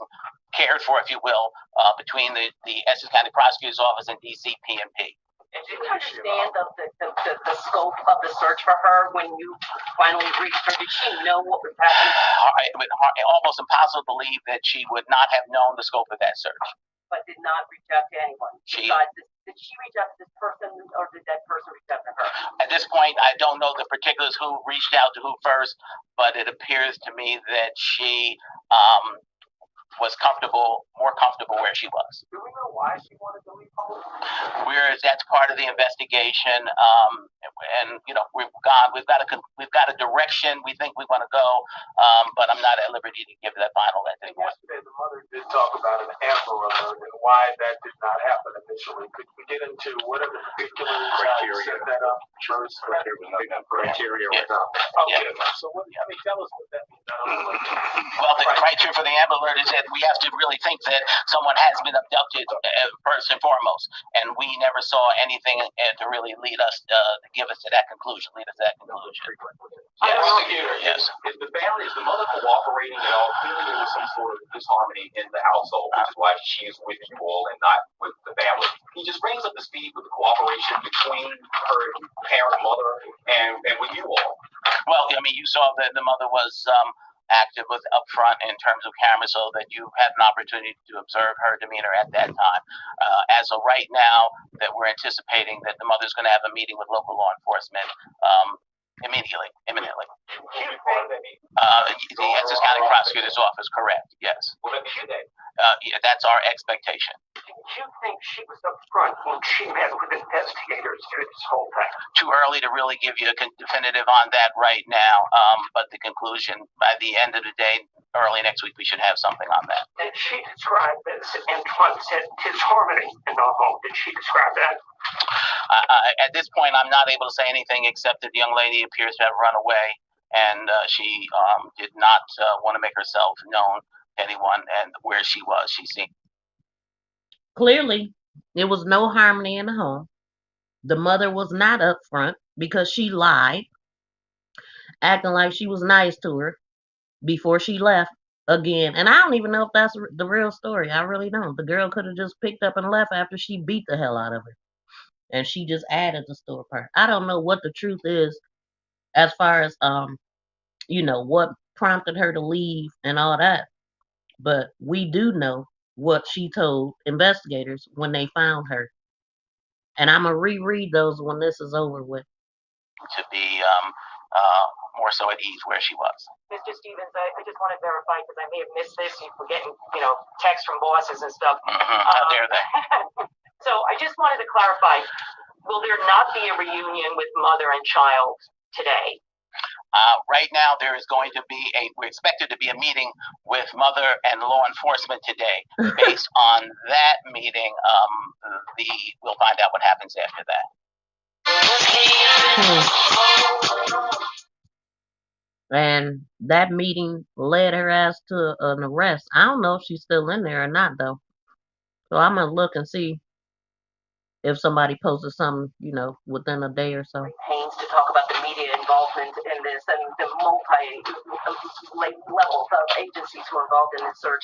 cared for, if you will, between the Essex County Prosecutor's Office and DC PMP. And did you understand the scope of the search for her when you finally reached her? Did she know what was happening? Almost impossible to believe that she would not have known the scope of that search. But did not reach out to anyone. Did she reach out to this person, or did that person reach out to her? At this point, I don't know the particulars who reached out to who first, but it appears to me that she was more comfortable where she was. Do we know why she wanted to leave home? That's part of the investigation, and we've got a direction we think we want to go, but I'm not at liberty to give that final ending. Yesterday, the mother did talk about an Amber Alert and why that did not happen initially. Could we get into what are the particular criteria set that up first? Criteria. Yes. Okay. So tell us what that means. Well, the criteria for the Amber Alert is that we have to really think that someone has been abducted first and foremost, and we never saw anything to really lead us to give us to that conclusion. Yes. Is the mother cooperating at all? Clearly, there was some sort of disharmony in the household, which is why she's with you all and not with the family. He just brings up the speed with the cooperation between her parent, mother, and with you all. Well, you saw that the mother was active up front in terms of camera, so that you had an opportunity to observe her demeanor at that time. As of right now, that we're anticipating that the mother's going to have a meeting with local law enforcement imminently. The Essex County Prosecutor's Office, correct? Yes. That's our expectation. Did you think she was up front when she met with investigators through this whole thing? Too early to really give you a definitive on that right now, but the conclusion, by the end of the day, early next week, we should have something on that. And she described this, Antoine said, disharmony in the home. Did she describe that? At this point, I'm not able to say anything except that the young lady appears to have run away, and she did not want to make herself known to anyone and where she was. She seemed. Clearly, there was no harmony in the home. The mother was not up front because she lied, acting like she was nice to her before she left again. And I don't even know if that's the real story. I really don't. The girl could have just picked up and left after she beat the hell out of her. And she just added the story part. I don't know what the truth is as far as what prompted her to leave and all that. But we do know what she told investigators when they found her. And I'm gonna reread those when this is over with. To be more so at ease where she was. Mr. Stevens, I just want to verify because I may have missed this. We're getting, texts from bosses and stuff. How dare they? So I just wanted to clarify, will there not be a reunion with mother and child today? Right now, there is going to be we're expected to be a meeting with mother and law enforcement today. Based on that meeting, we'll find out what happens after that. And that meeting led her ass to an arrest. I don't know if she's still in there or not, though. So I'm gonna look and see if somebody posted something, within a day or so. Haynes to talk about the media involvement in this and the levels of agencies who are involved in this search.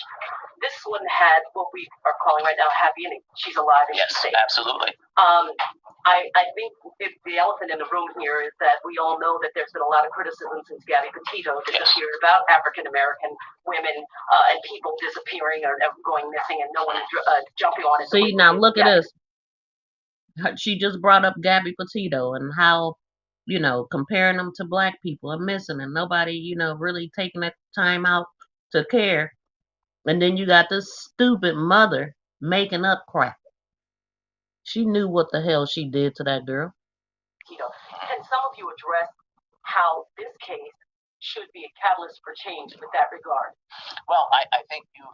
This one had what we are calling right now happy ending. She's alive and yes, she's safe. Absolutely. I think the elephant in the room here is that we all know that there's been a lot of criticism since Gabby Petito disappeared about African American women and people disappearing or going missing and no one jumping on it. See, now look at this. She just brought up Gabby Petito and how, comparing them to black people are missing and nobody, really taking that time out to care. And then you got this stupid mother making up crap. She knew what the hell she did to that girl. Can some of you address how this case should be a catalyst for change with that regard? Well, I think you've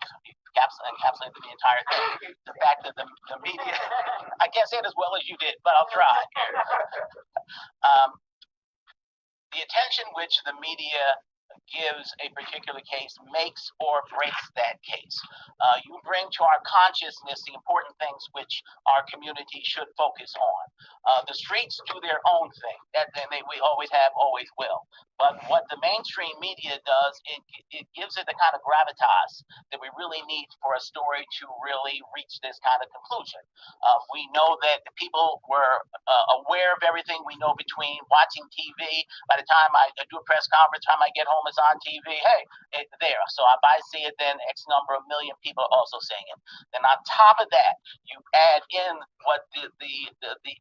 encapsulated the entire thing. The fact that the media, I can't say it as well as you did, but I'll try. The attention which the media gives a particular case makes or breaks that case. You bring to our consciousness the important things which our community should focus on. The streets do their own thing. We always have, always will. But what the mainstream media does, it gives it the kind of gravitas that we really need for a story to really reach this kind of conclusion. We know that the people were aware of everything we know between watching TV. By the time I do a press conference, time I get home, it's on TV. Hey, it's there. So if I see it, then X number of million people are also seeing it. Then on top of that, you add in what the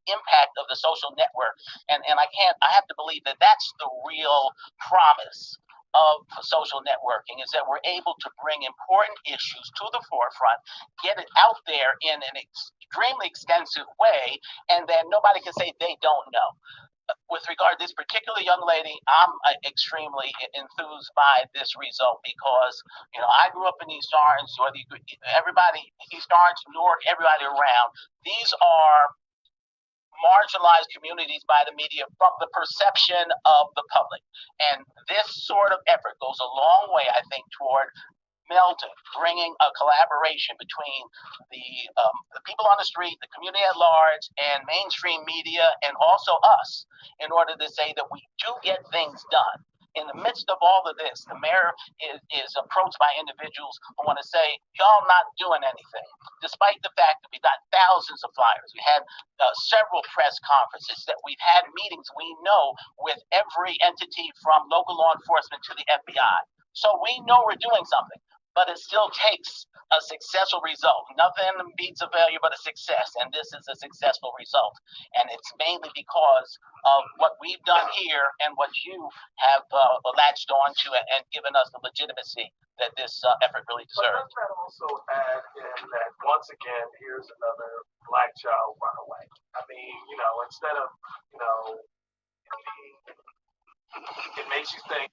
impact of the social network, and I have to believe that that's the real promise of social networking, is that we're able to bring important issues to the forefront, get it out there in an extremely extensive way, and then nobody can say they don't know. With regard to this particular young lady, I'm extremely enthused by this result because, I grew up in East Orange, or everybody, East Orange, Newark, everybody around. These are marginalized communities by the media from the perception of the public. And this sort of effort goes a long way, I think, toward melding, bringing a collaboration between the people on the street, the community at large, and mainstream media, and also us, in order to say that we do get things done. In the midst of all of this, the mayor is approached by individuals who want to say, y'all not doing anything, despite the fact that we got thousands of flyers. We had several press conferences, that we've had meetings, we know, with every entity from local law enforcement to the FBI. So we know we're doing something, but it still takes a successful result. Nothing beats a failure but a success, and this is a successful result. And it's mainly because of what we've done here and what you have latched on to and given us the legitimacy that this effort really deserves. But let's also add in that, once again, here's another black child runaway. I mean, instead of, it makes you think,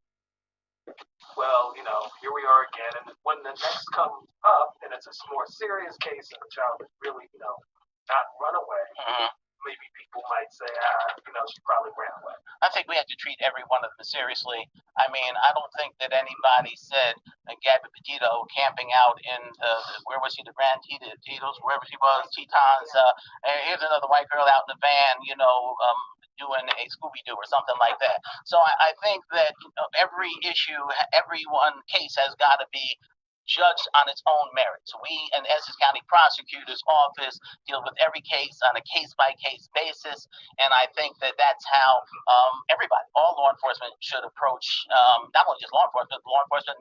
well, here we are again. And when the next comes up and it's a more serious case and the child is really, not run away, maybe people might say, she probably ran away. I think we have to treat every one of them seriously. I mean, I don't think that anybody said Gabby Petito camping out in, where was he, the Grand Tito's, wherever she was, Tetons. Here's another white girl out in the van, doing a Scooby-Doo or something like that. So I think that every issue, every one case has got to be judged on its own merits. We in the Essex County Prosecutor's Office deal with every case on a case-by-case basis, and I think that that's how everybody, all law enforcement should approach, not only just law enforcement,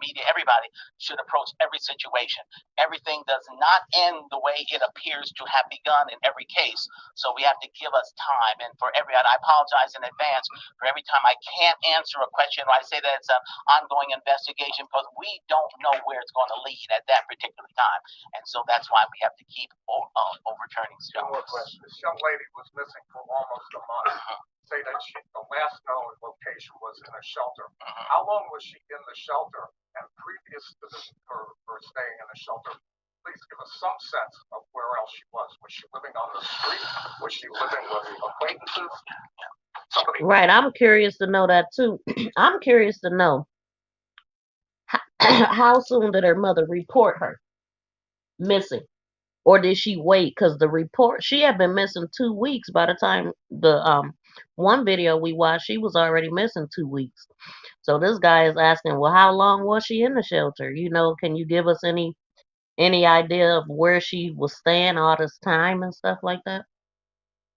media, everybody should approach every situation. Everything does not end the way it appears to have begun in every case, so we have to give us time. And for every, and I apologize in advance for every time I can't answer a question, or I say that it's an ongoing investigation, because we don't know where it's going to lead at that particular time. And so that's why we have to keep overturning stuff. One more question. This young lady was missing for almost a month. Say that the last known location was in a shelter. How long was she in the shelter? And previous to her staying in the shelter, please give us some sense of where else she was. Was she living on the street? Was she living with acquaintances? Right, I'm curious to know that too. I'm curious to know how soon did her mother report her missing, or did she wait? Because the report, she had been missing 2 weeks by the time the one video we watched, she was already missing 2 weeks. So this guy is asking, well, how long was she in the shelter? You know, can you give us any idea of where she was staying all this time and stuff like that?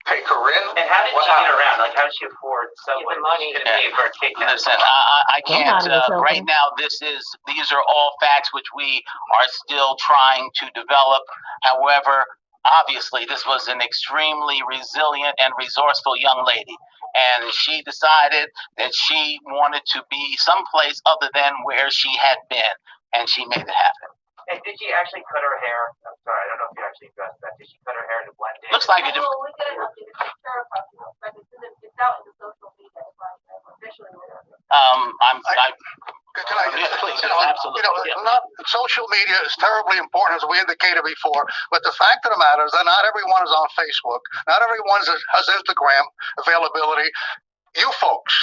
Hey, Corinne. And how did she get around? Like, how did she afford someone money to pay for a ticket? Listen, I can't. Right now, these are all facts which we are still trying to develop. However, obviously, this was an extremely resilient and resourceful young lady, and she decided that she wanted to be someplace other than where she had been, and she made it happen. And did she actually cut her hair? I'm sorry, I don't know if you actually addressed that. Did she cut her hair to blend in? Looks like it. Well, we get an updated picture of but it's out in the social media, officially. Please, absolutely. Not social media is terribly important, as we indicated before. But the fact of the matter is that not everyone is on Facebook. Not everyone has Instagram availability. You folks,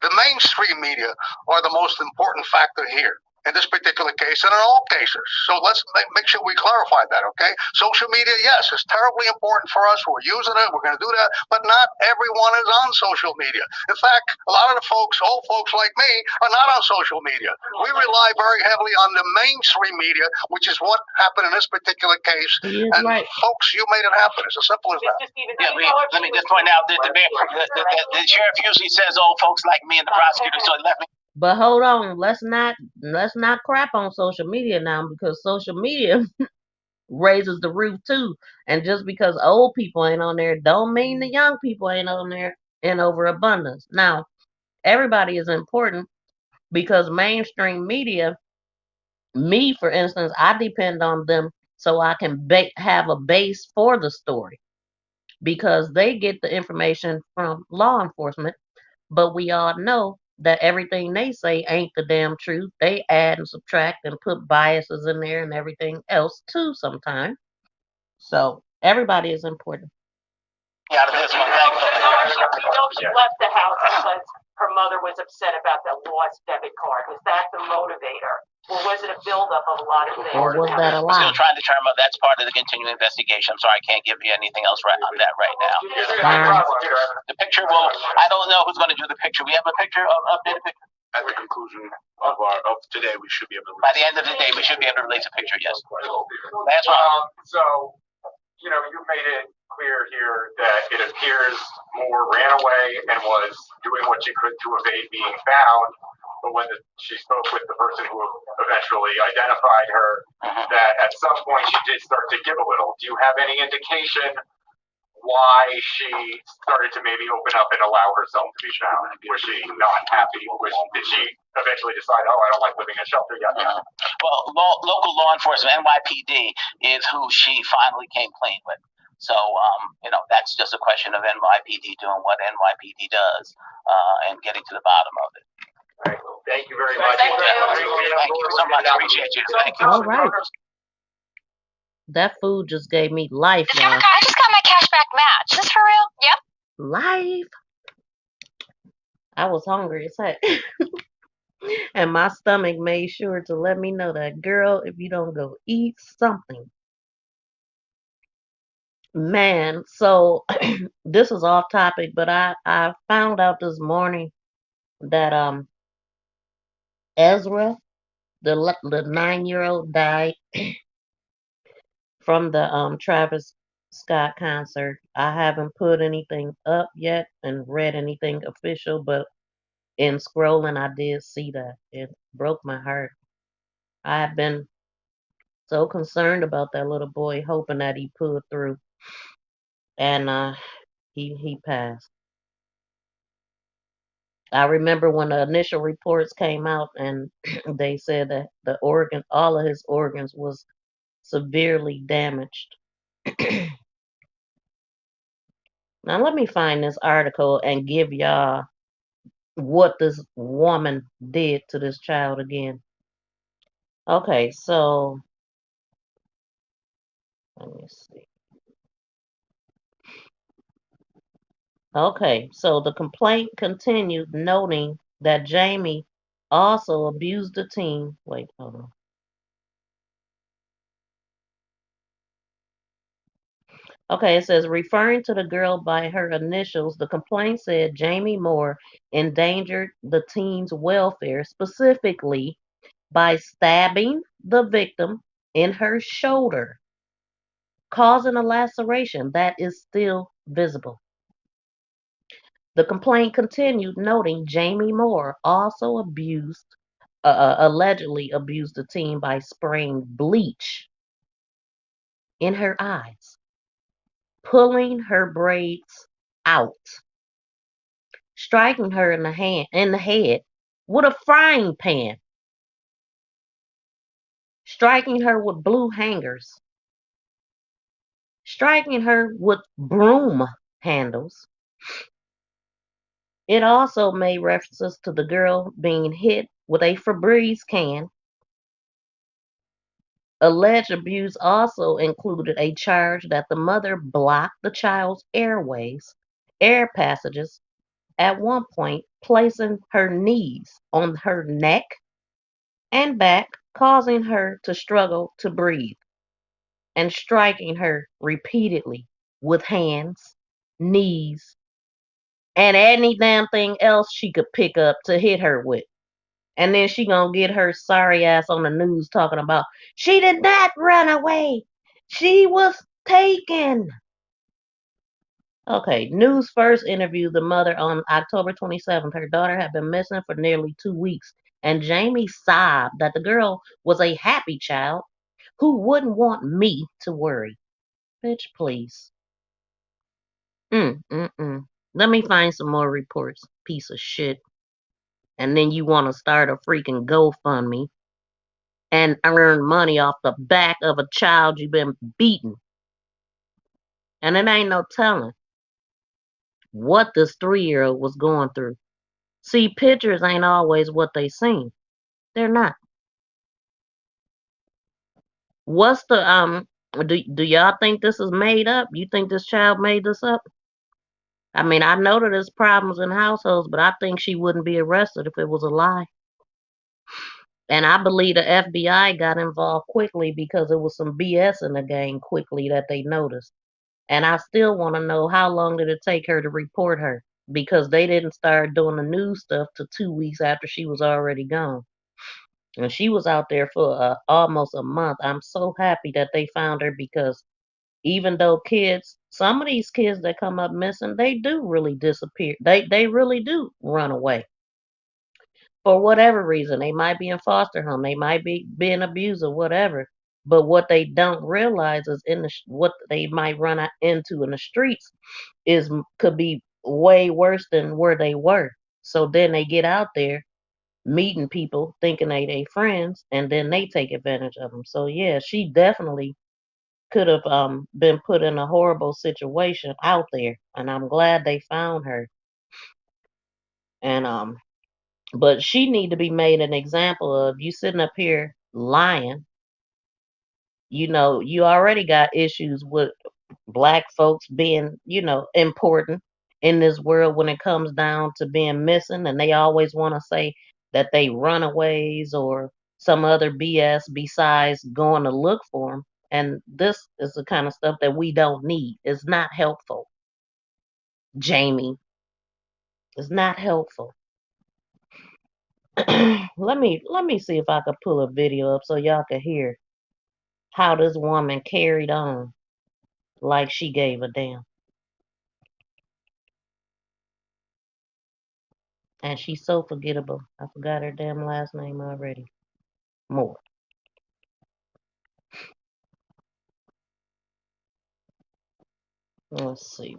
the mainstream media, are the most important factor here. In this particular case, and in all cases. So let's make sure we clarify that, okay? Social media, yes, is terribly important for us. We're using it. We're going to do that. But not everyone is on social media. In fact, a lot of the folks, old folks like me, are not on social media. We rely very heavily on the mainstream media, which is what happened in this particular case. And right. Folks, you made it happen. It's as simple as that. Yeah, let me just point out that the sheriff usually says old folks like me and the prosecutor, so he left me. But hold on, let's not crap on social media now, because social media raises the roof too. And just because old people ain't on there don't mean the young people ain't on there in overabundance. Now, everybody is important, because mainstream media, me for instance, I depend on them so I can have a base for the story, because they get the information from law enforcement, but we all know that everything they say ain't the damn truth. They add and subtract and put biases in there and everything else too sometimes. So everybody is important. Yeah, this one. She left the house because her mother was upset about the lost debit card. Was that the motivator? Or was it a buildup of a lot of things? Or was that a lie? We're still trying to determine. That's part of the continuing investigation. I'm sorry, I can't give you anything else on that right now. The picture will. I don't know who's going to do the picture. We have a picture of updated picture. At the conclusion of today, we should be able to. By the end of the day, we should be able to release a picture. Yes. That's right. So, you made it clear here that it appears Moore ran away and was doing what she could to evade being found. But when she spoke with the person who eventually identified her, that at some point she did start to give a little. Do you have any indication why she started to maybe open up and allow herself to be found? Was she not happy? Did she eventually decide, I don't like living in a shelter yet? Well, local law enforcement, NYPD, is who she finally came clean with. So, that's just a question of NYPD doing what NYPD does and getting to the bottom of it. All right. Thank you very much. Thank you so much. Appreciate you. Thank you. All right. That food just gave me life, y'all. I just got my cashback match. Is this for real? Yep. Life. I was hungry as heck. And my stomach made sure to let me know that, girl, if you don't go eat something. Man, so this is off topic, but I found out this morning that Ezra The 9-year-old died from the Travis Scott concert. I haven't put anything up yet and read anything official, but in scrolling I did see that. It broke my heart. I have been so concerned about that little boy, hoping that he pulled through, and he passed. I remember when the initial reports came out, and they said that all of his organs was severely damaged. Now let me find this article and give y'all what this woman did to this child again. Okay, so let me see. Okay, so the complaint continued, noting that Jamie also abused the teen. Wait, hold on. Okay, it says referring to the girl by her initials, the complaint said Jamie Moore endangered the teen's welfare, specifically by stabbing the victim in her shoulder, causing a laceration that is still visible. The complaint continued, noting Jamie Moore also allegedly abused the teen by spraying bleach in her eyes, pulling her braids out, striking her in the head with a frying pan, striking her with blue hangers, striking her with broom handles. It also made references to the girl being hit with a Febreze can. Alleged abuse also included a charge that the mother blocked the child's air passages, at one point placing her knees on her neck and back, causing her to struggle to breathe, and striking her repeatedly with hands, knees, and any damn thing else she could pick up to hit her with. And then she gonna get her sorry ass on the news talking about she did not run away. She was taken. Okay, News first interviewed the mother on October 27th. Her daughter had been missing for nearly 2 weeks, and Jamie sobbed that the girl was a happy child who wouldn't want me to worry. Bitch, please. Let me find some more reports, piece of shit. And then you want to start a freaking GoFundMe and earn money off the back of a child you've been beating. And it ain't no telling what this 3-year-old was going through. See, pictures ain't always what they seem. They're not. What's the do y'all think this is made up? You think this child made this up? I mean, I know that there's problems in households, but I think she wouldn't be arrested if it was a lie. And I believe the FBI got involved quickly because it was some BS in the game quickly that they noticed. And I still want to know how long did it take her to report her? Because they didn't start doing the news stuff till 2 weeks after she was already gone. And she was out there for almost a month. I'm so happy that they found her because even though some of these kids that come up missing, they do really disappear. They really do run away for whatever reason. They might be in foster home, they might be being abused or whatever. But what they don't realize is what they might run into in the streets could be way worse than where they were. So then they get out there meeting people thinking they friends, and then they take advantage of them. So yeah, she definitely could have been put in a horrible situation out there, and I'm glad they found her. And but she need to be made an example of. You sitting up here lying. You know, you already got issues with black folks being, important in this world when it comes down to being missing, and they always want to say that they runaways or some other BS besides going to look for them. And this is the kind of stuff that we don't need. It's not helpful, Jamie. It's not helpful. let me see if I could pull a video up so y'all can hear how this woman carried on like she gave a damn. And she's so forgettable. I forgot her damn last name already. More. Let's see.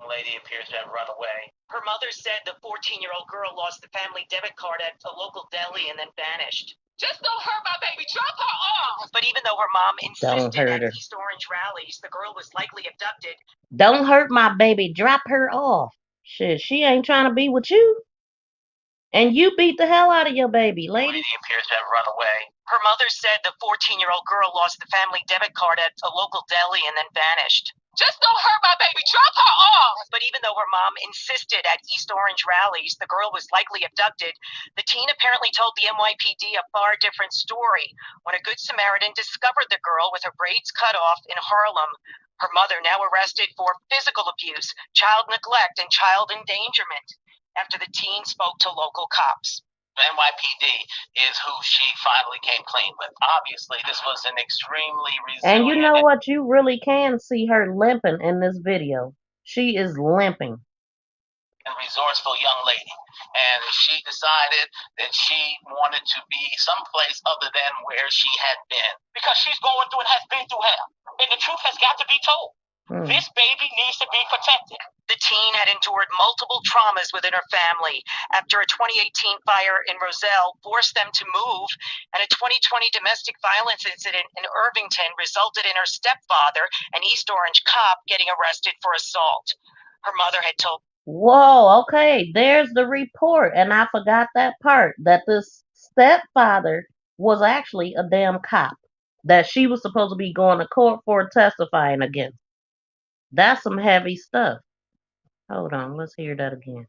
Lady appears to have run away. Her mother said the 14-year-old girl lost the family debit card at a local deli and then vanished. Just don't hurt my baby. Drop her off. But even though her mom insisted at East Orange rallies, the girl was likely abducted. Don't hurt my baby. Drop her off. Shit, she ain't trying to be with you. And you beat the hell out of your baby, lady. Lady appears to have run away. Her mother said the 14-year-old girl lost the family debit card at a local deli and then vanished. Just don't hurt my baby. Drop her off. But even though her mom insisted at East Orange rallies the girl was likely abducted, the teen apparently told the NYPD a far different story when a Good Samaritan discovered the girl with her braids cut off in Harlem. Her mother now arrested for physical abuse, child neglect, and child endangerment after the teen spoke to local cops. NYPD is who she finally came clean with. Obviously, this was an extremely resilient... And you know what? You really can see her limping in this video. She is limping. ...and resourceful young lady. And she decided that she wanted to be someplace other than where she had been. Because she's going through and has been through hell. And the truth has got to be told. This baby needs to be protected. The teen had endured multiple traumas within her family after a 2018 fire in Roselle forced them to move, and a 2020 domestic violence incident in Irvington resulted in her stepfather, an East Orange cop, getting arrested for assault. Her mother had told... Whoa, okay, there's the report, and I forgot that part, that this stepfather was actually a damn cop that she was supposed to be going to court for testifying against. That's some heavy stuff. Hold on, let's hear that again.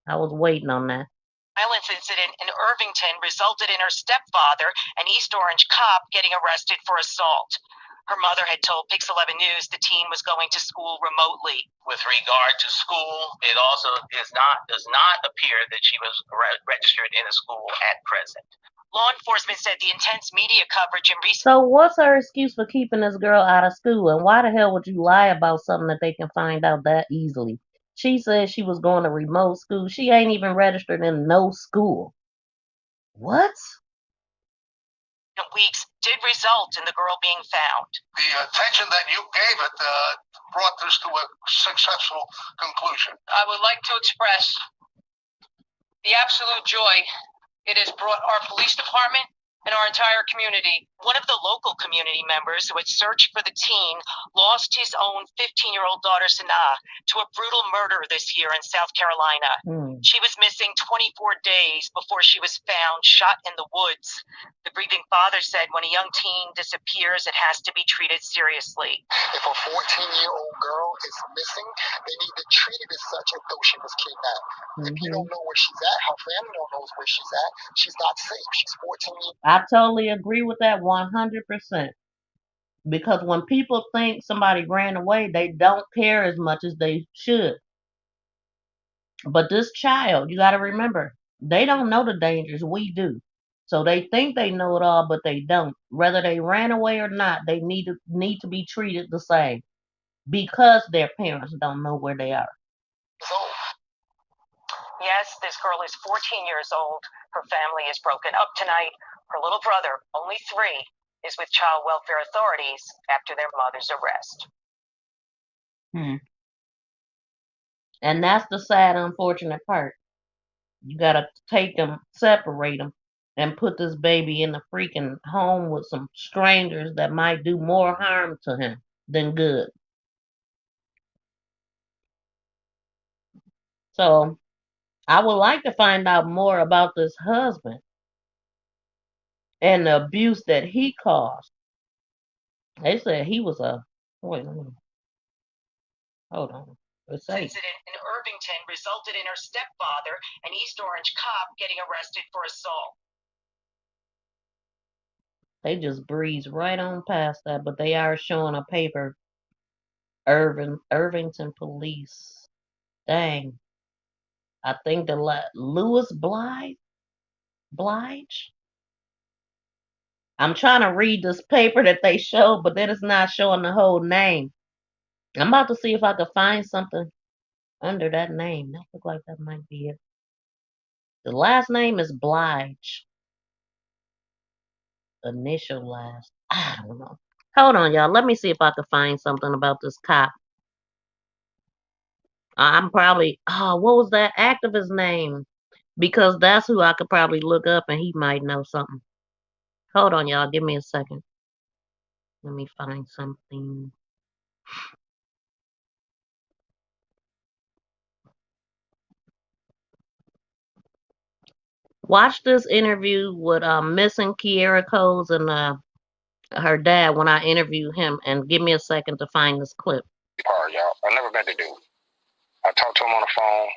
I was waiting on that. Violence incident in Irvington resulted in her stepfather, an East Orange cop, getting arrested for assault. Her mother had told Pix 11 News the teen was going to school remotely. With regard to school, it also does not appear that she was registered in a school at present. Law enforcement said the intense media coverage and recent... So what's her excuse for keeping this girl out of school? And why the hell would you lie about something that they can find out that easily? She said she was going to remote school. She ain't even registered in no school. What? Weeks did result in the girl being found. The attention that you gave it brought this to a successful conclusion. I would like to express the absolute joy it has brought our police department and our entire community. One of the local community members who had searched for the teen lost his own 15-year-old daughter, Sanaa, to a brutal murder this year in South Carolina. She was missing 24 days before she was found shot in the woods. The grieving father said when a young teen disappears, it has to be treated seriously. If a 14-year-old girl is missing, they need to treat it as such as though she was kidnapped. If you don't know where she's at, her family don't know where she's at, she's not safe. She's 14 years old. I totally agree with that 100%. Because when people think somebody ran away, they don't care as much as they should. But this child, you got to remember, they don't know the dangers. We do. So they think they know it all, but they don't. Whether they ran away or not, they need to be treated the same because their parents don't know where they are. Yes, this girl is 14 years old. Her family is broken up tonight. Her little brother, only 3, is with child welfare authorities after their mother's arrest. And that's the sad, unfortunate part. You gotta take them, separate them, and put this baby in a freaking home with some strangers that might do more harm to him than good. So, I would like to find out more about this husband and the abuse that he caused. They said he was a... Wait, hold on. This incident in Irvington resulted in her stepfather, an East Orange cop, getting arrested for assault. They just breeze right on past that, but they are showing a paper. Irvington police Dang. I think Lewis Blige. I'm trying to read this paper that they showed, but then it's not showing the whole name. I'm about to see if I can find something under that name. That looks like that might be it. The last name is Blige. Initial last. I don't know. Hold on, y'all. Let me see if I can find something about this cop. I'm probably, what was that activist name? Because that's who I could probably look up and he might know something. Hold on, y'all. Give me a second. Let me find something. Watch this interview with missing Kiera Coles and her dad when I interview him, and give me a second to find this clip. Y'all. I never met the dude. I talked to him on the phone.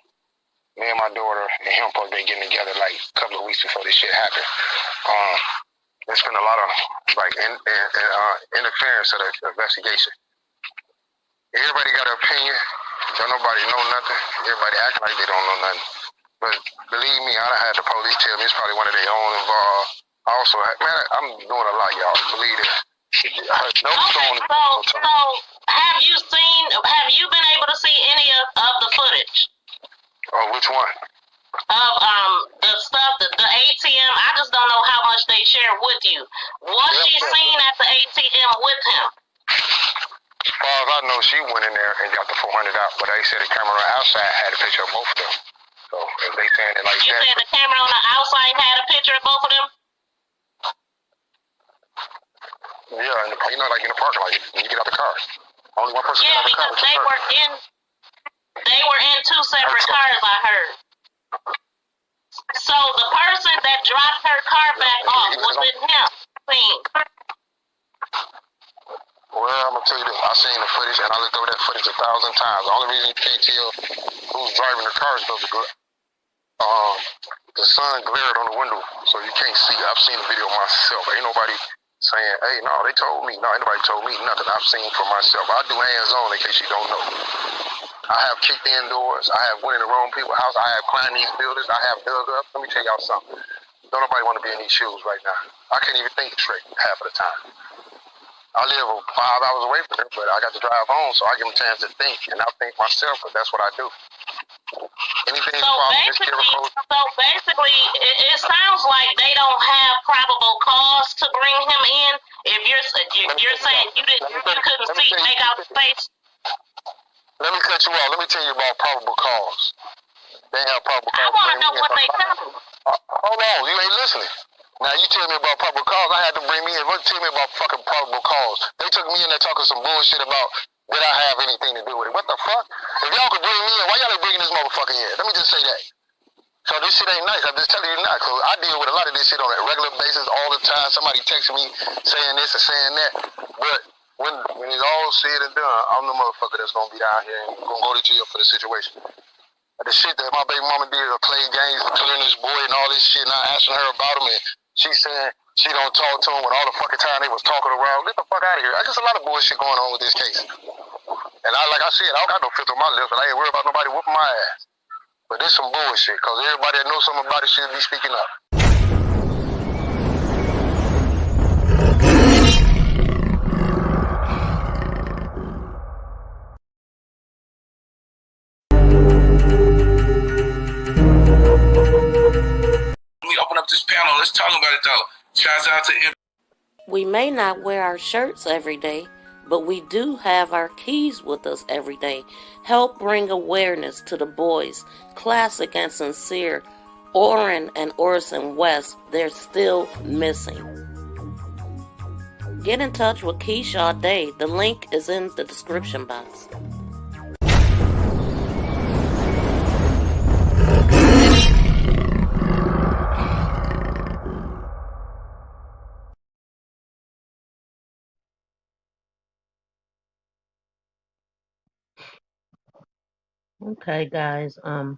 Me and my daughter and him supposed to be getting together like a couple of weeks before this shit happened. There's been a lot of like interference of the investigation. Everybody got an opinion. Don't nobody know nothing. Everybody act like they don't know nothing. But believe me, I had the police tell me it's probably one of their own involved. Also, man, I'm doing a lot, y'all. Believe it. So have you been able to see any of the footage? Oh, which one? Of the stuff, the ATM. I just don't know how much they share with you. Was she seen at the ATM with him? As far as I know, she went in there and got the 400 out, but they said the camera outside had a picture of both of them. So if they saying it like you said the camera on the outside had a picture of both of them? Yeah, like in the parking lot, when you get out the car. Only one person got out the car. Yeah, because they were in two separate cars, I heard. So the person that dropped her car back off, was it him? Well, I'm gonna tell you this. I seen the footage and I looked over that footage 1,000 times. The only reason you can't tell who's driving the car is because the sun glared on the window, so you can't see. I've seen the video myself. Ain't nobody saying, hey, no, they told me. No, ain't nobody told me nothing. I've seen for myself. I do hands-on in case you don't know. I have kicked in doors. I have went in the wrong people's house. I have climbed these buildings. I have dug up. Let me tell y'all something. Don't nobody want to be in these shoes right now. I can't even think straight half of the time. I live 5 hours away from here, but I got to drive home, so I give them a chance to think, and I think myself, but that's what I do. Anything so basically, it sounds like they don't have probable cause to bring him in. If you're saying you couldn't make out the face. Let me cut you off. Let me tell you about probable cause. They have probable cause. I want to know what they tell you. Hold on, you ain't listening. Now you tell me about probable cause. I had to bring me in. Tell me about fucking probable cause. They took me in there talking some bullshit about did I have anything to do with it. What the fuck? If y'all could bring me in, why y'all ain't bringing this motherfucker in? Let me just say that. So this shit ain't nice. I'm just telling you not, because I deal with a lot of this shit on a regular basis all the time. Somebody texting me saying this or saying that. But when it's all said and done, I'm the motherfucker that's gonna be down here and gonna go to jail for the situation. The shit that my baby mama did, playing games, killing this boy and all this shit, and I asking her about him, and she saying she don't talk to him when all the fucking time they was talking around. Get the fuck out of here. I just a lot of bullshit going on with this case. And like I said, I don't got no filter on my lips, and I ain't worried about nobody whooping my ass. But this some bullshit, because everybody that knows something about it should be speaking up. We open up this panel, let's talk about it though. Shouts out to We may not wear our shirts every day, but we do have our keys with us every day. Help bring awareness to the boys, Classic and Sincere, Oren and Orson West. They're still missing. Get in touch with Keyshaw Day. The link is in the description box. Okay, guys. I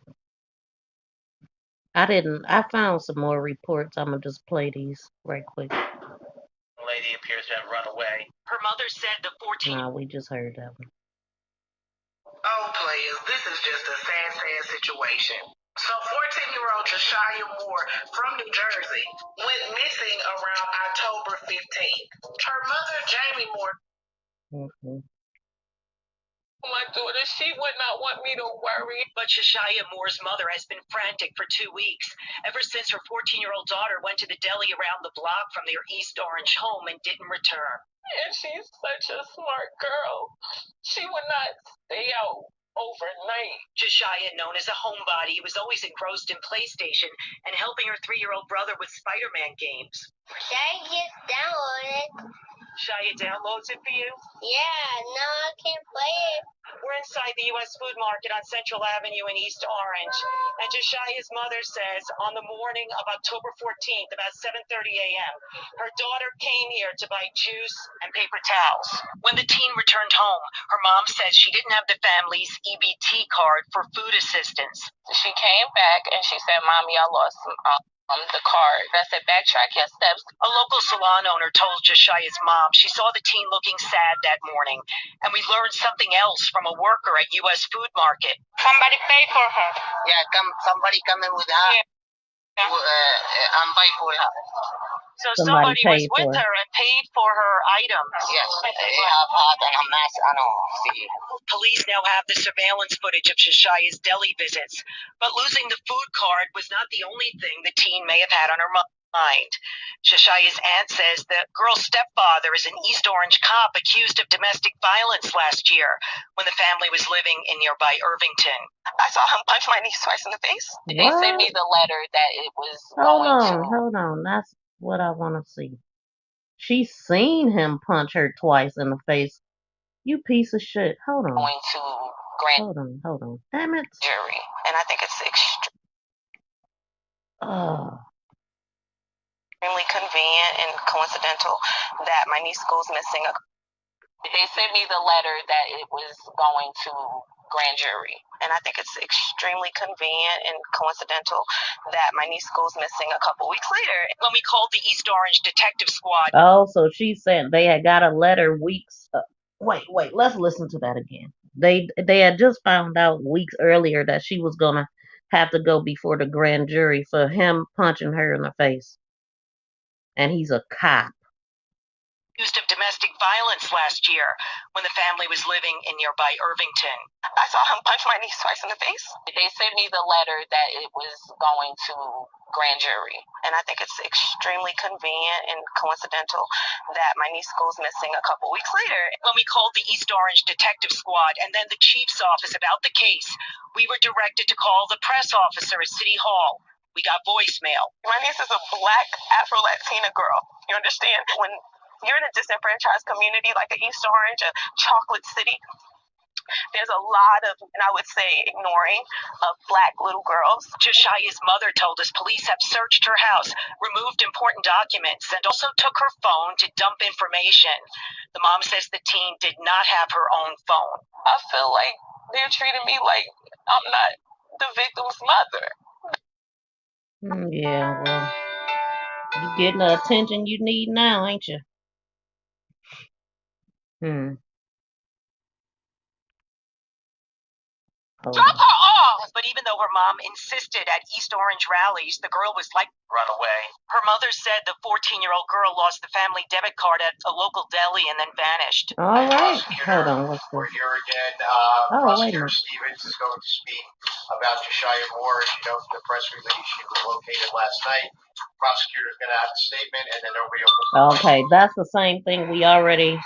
found some more reports. I'm gonna just play these right quick. Lady appears to have run away. Her mother said the 14. Nah, we just heard that one. Oh, players, this is just a sad situation. So 14-year-old Jashyah Moore from New Jersey went missing around October 15th. Her mother, Jamie Moore, my daughter, she would not want me to worry. But Jashyah Moore's mother has been frantic for 2 weeks, ever since her 14-year-old daughter went to the deli around the block from their East Orange home and didn't return. And she's such a smart girl. She would not stay out overnight. Jashyah, known as a homebody, was always engrossed in PlayStation and helping her 3-year-old brother with Spider-Man games. Should I just download it? Jashyah downloads it for you? Yeah, no, I can't play it. We're inside the U.S. Food Market on Central Avenue in East Orange, and Jashyah's mother says on the morning of October 14th, about 7:30 a.m., her daughter came here to buy juice and paper towels. When the teen returned home, her mom says she didn't have the family's EBT card for food assistance. She came back and she said, Mommy, I lost the card. I said, backtrack your steps. A local salon owner told Jashyah's mom she saw the teen looking sad that morning, and we learned something else from a worker at U.S. Food Market. Somebody paid for her. Yeah, somebody come in with her. Yeah. And buy for her. So somebody was with her and paid for her items. Yes, they have had a mass. See. Police now have the surveillance footage of Jashyah's deli visits, but losing the food card was not the only thing the teen may have had on her mind. Jashyah's aunt says the girl's stepfather is an East Orange cop accused of domestic violence last year when the family was living in nearby Irvington. I saw him punch my niece twice in the face. What? They sent me the letter that it was Hold on. That's what I want to see. She's seen him punch her twice in the face. You piece of shit. Hold on. Going to grand Hold on. Damn it. jury. And I think it's extremely convenient and coincidental that my niece goes missing. They sent me the letter that it was going to grand jury. And I think it's extremely convenient and coincidental that my niece goes missing a couple weeks later. When we called the East Orange Detective Squad. Oh, so she said they had got a letter weeks. Wait. Let's listen to that again. They had just found out weeks earlier that she was gonna have to go before the grand jury for him punching her in the face, and he's a cop. Accused of domestic violence last year when the family was living in nearby Irvington. I saw him punch my niece twice in the face. They sent me the letter that it was going to grand jury. And I think it's extremely convenient and coincidental that my niece goes missing a couple weeks later. When we called the East Orange Detective Squad and then the chief's office about the case, we were directed to call the press officer at City Hall. We got voicemail. My niece is a black Afro-Latina girl. You understand? When you're in a disenfranchised community like an East Orange, a chocolate city, there's a lot of, and I would say, ignoring of black little girls. Jashyah's mother told us police have searched her house, removed important documents, and also took her phone to dump information. The mom says the teen did not have her own phone. I feel like they're treating me like I'm not the victim's mother. Yeah, well, you getting the attention you need now, ain't you? Drop her off! But even though her mom insisted at East Orange rallies, the girl was like Run away. Her mother said the 14-year-old girl lost the family debit card at a local deli and then vanished. All right. Hold on. What's We're this? here again. wait a Prosecutor minute. Stevens is going to speak about Jashyah Moore. As you know from the press release, she was located last night. Prosecutor is going to have a statement, and then there'll be a... Okay, that's the same thing we already.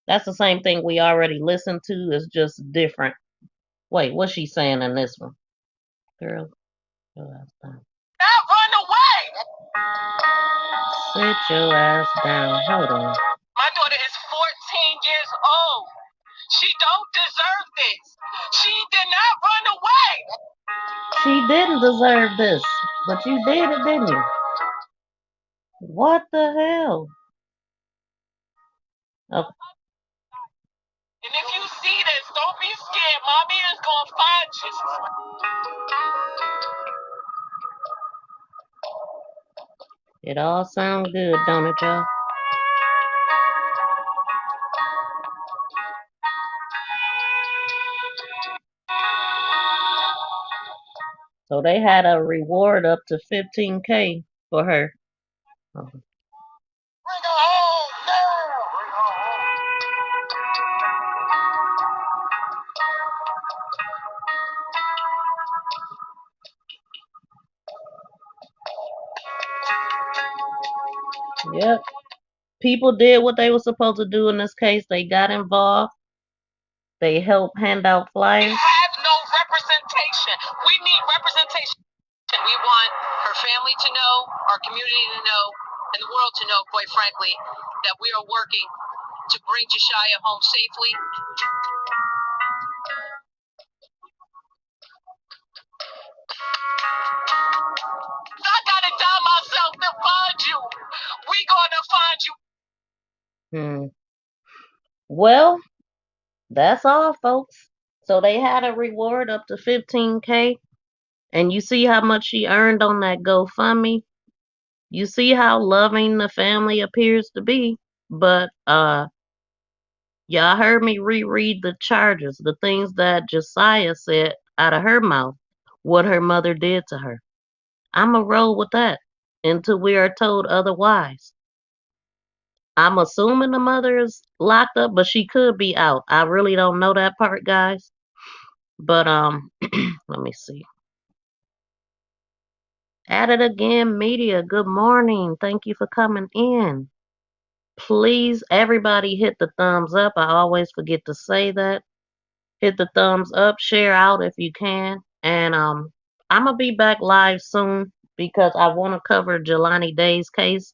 That's the same thing we already listened to. It's just different. Wait, what's she saying in this one? Girl, your ass down. Not run away! Sit your ass down. Hold on. My daughter is 14 years old. She don't deserve this. She did not run away. She didn't deserve this, but you did it, didn't you? What the hell? Okay. And if you see this, don't be scared. Mommy is going to find you. It all sounds good, don't it, y'all? So they had a reward up to $15K for her. Bring her home now. Bring her home. Yep. People did what they were supposed to do in this case. They got involved. They helped hand out flyers. We have no representation. We need representation. We want her family to know, our community to know, and the world to know, quite frankly, that we are working to bring Jashyah home safely. I gotta die myself to find you. We gonna find you. Well, that's all, folks. So they had a reward up to $15K. And you see how much she earned on that GoFundMe. You see how loving the family appears to be. But y'all heard me reread the charges, the things that Jashyah said out of her mouth, what her mother did to her. I'ma roll with that until we are told otherwise. I'm assuming the mother is locked up, but she could be out. I really don't know that part, guys. But let me see. At it again, media. Good morning. Thank you for coming in. Please, everybody hit the thumbs up. I always forget to say that. Hit the thumbs up, share out if you can. And I'm gonna be back live soon because I want to cover Jelani Day's case.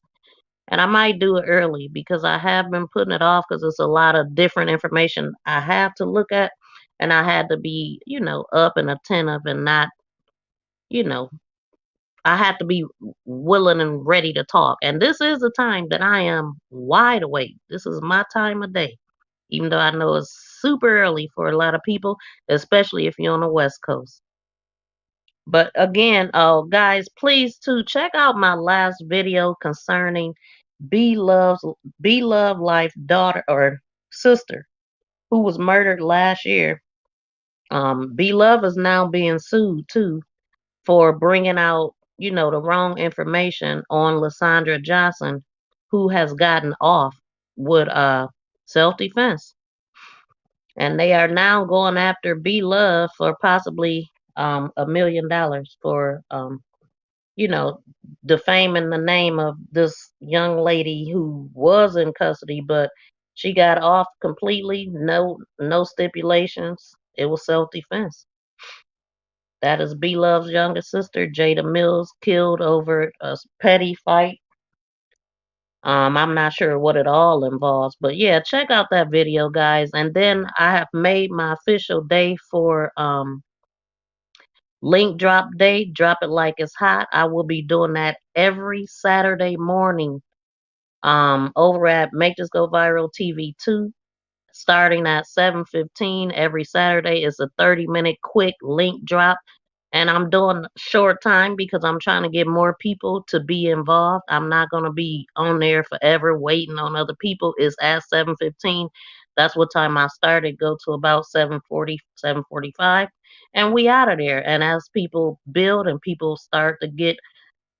And I might do it early because I have been putting it off because it's a lot of different information I have to look at. And I had to be, up and attentive and not, I have to be willing and ready to talk. And this is the time that I am wide awake. This is my time of day, even though I know it's super early for a lot of people, especially if you're on the West Coast. But again, guys, please too check out my last video concerning B Love Life daughter or sister who was murdered last year. B Love is now being sued too for bringing out, the wrong information on Lysandra Johnson, who has gotten off with self-defense. And they are now going after B Love for possibly $1 million for defaming the name of this young lady who was in custody, but she got off completely, no stipulations. It was self-defense. That is B Love's younger sister, Jada Mills, killed over a petty fight. I'm not sure what it all involves, but yeah, check out that video, guys. And then I have made my official day for link drop day. Drop it like it's hot. I will be doing that every Saturday morning over at Make This Go Viral TV 2. Starting at 7:15 every Saturday. It's a 30-minute quick link drop. And I'm doing short time because I'm trying to get more people to be involved. I'm not going to be on there forever waiting on other people. It's at 7:15. That's what time I started. Go to about 7:40, 7:45. And we out of there. And as people build and people start to get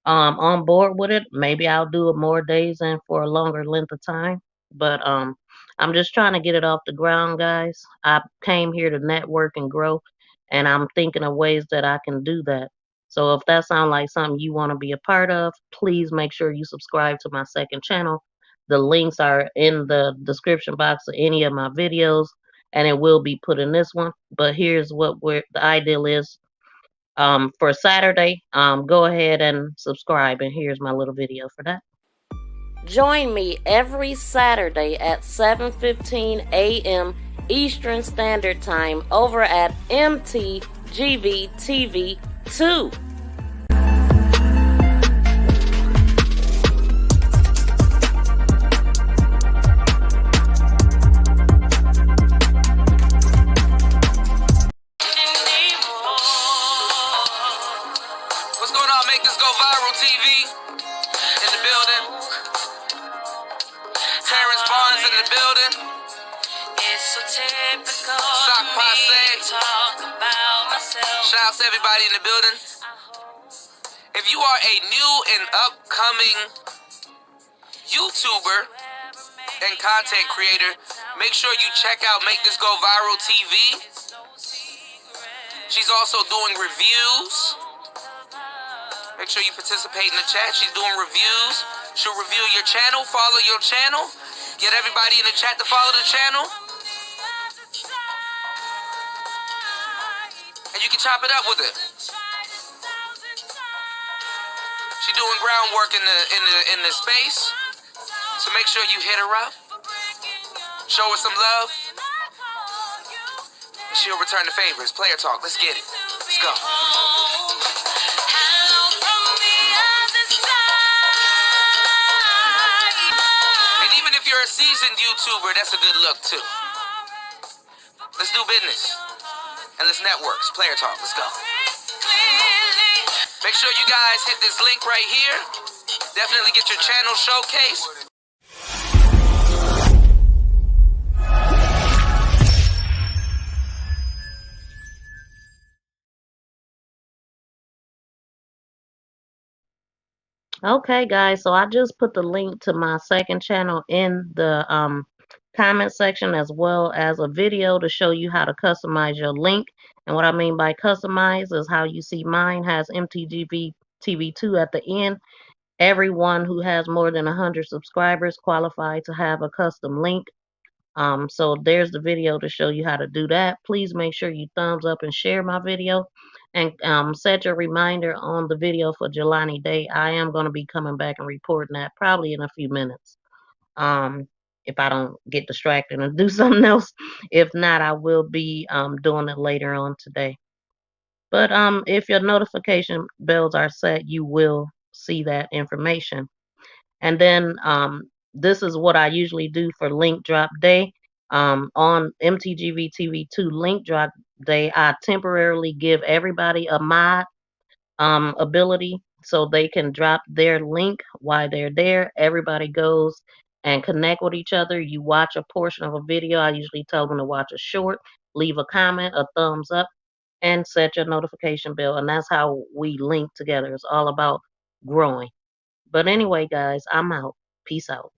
on board with it, maybe I'll do it more days and for a longer length of time. But I'm just trying to get it off the ground, guys. I came here to network and grow, and I'm thinking of ways that I can do that. So if that sounds like something you want to be a part of, please make sure you subscribe to my second channel. The links are in the description box of any of my videos, and it will be put in this one. But here's what the ideal is. For Saturday, go ahead and subscribe, and here's my little video for that. Join me every Saturday at 7:15 a.m. Eastern Standard Time over at MTGV TV 2. What's going on? Make This Go Viral TV in the building. Terrence Barnes in the building. It's so typical. Sock Passe. Talk about myself. Shout out to everybody in the building. If you are a new and upcoming YouTuber and content creator, make sure you check out Make This Go Viral TV. She's also doing reviews. Make sure you participate in the chat. She's doing reviews. She'll review your channel, follow your channel. Get everybody in the chat to follow the channel. And you can chop it up with her. She's doing groundwork in the space. So make sure you hit her up. Show her some love. And she'll return the favors. Player talk. Let's get it. Let's go. And even if you're a seasoned YouTuber, that's a good look too. Let's do business. And let's network. Player talk. Let's go. Make sure you guys hit this link right here. Definitely get your channel showcased. Okay, guys, so I just put the link to my second channel in the comment section, as well as a video to show you how to customize your link. And what I mean by customize is how you see mine has MTGV TV2 at the end. Everyone who has more than 100 subscribers qualified to have a custom link. So there's the video to show you how to do that. Please make sure you thumbs up and share my video, and set your reminder on the video for Jelani Day. I am going to be coming back and reporting that probably in a few minutes. If I don't get distracted and do something else. If not, I will be doing it later on today. But if your notification bells are set, you will see that information. And then this is what I usually do for link drop day. On MTGV TV2 link drop day, I temporarily give everybody a mod ability so they can drop their link while they're there. Everybody goes and connect with each other. You watch a portion of a video. I usually tell them to watch a short, leave a comment, a thumbs up, and set your notification bell. And that's how we link together. It's all about growing. But anyway, guys, I'm out. Peace out.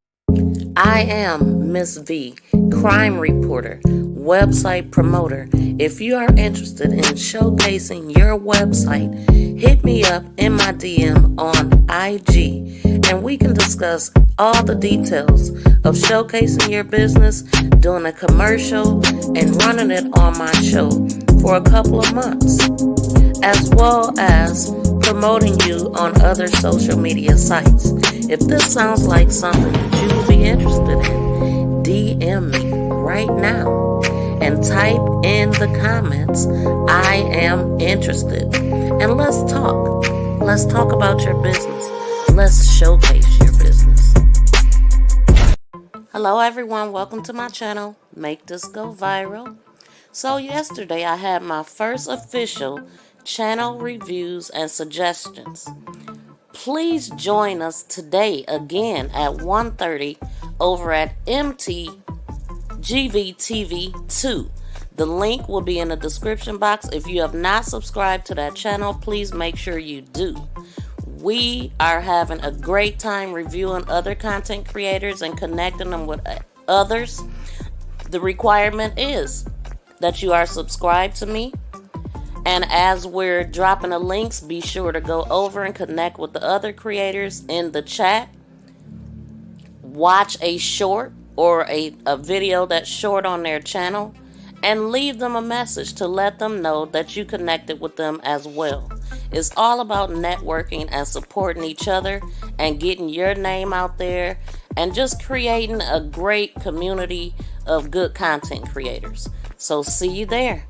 I am Miss V, crime reporter, website promoter. If you are interested in showcasing your website, hit me up in my DM on IG, and we can discuss all the details of showcasing your business, doing a commercial, and running it on my show for a couple of months, as well as promoting you on other social media sites. If this sounds like something that you would be interested in, DM me right now and type in the comments, I am interested. And let's talk. Let's talk about your business. Let's showcase your business. Hello everyone, welcome to my channel, Make This Go Viral. So yesterday I had my first official channel reviews and suggestions. Please join us today again at 1:30 over at MTGVTV2. The link will be in the description box. If you have not subscribed to that channel, please make sure you do. We are having a great time reviewing other content creators and connecting them with others. The requirement is that you are subscribed to me. And as we're dropping the links, be sure to go over and connect with the other creators in the chat. Watch a short or a video that's short on their channel, and leave them a message to let them know that you connected with them as well. It's all about networking and supporting each other and getting your name out there and just creating a great community of good content creators. So see you there.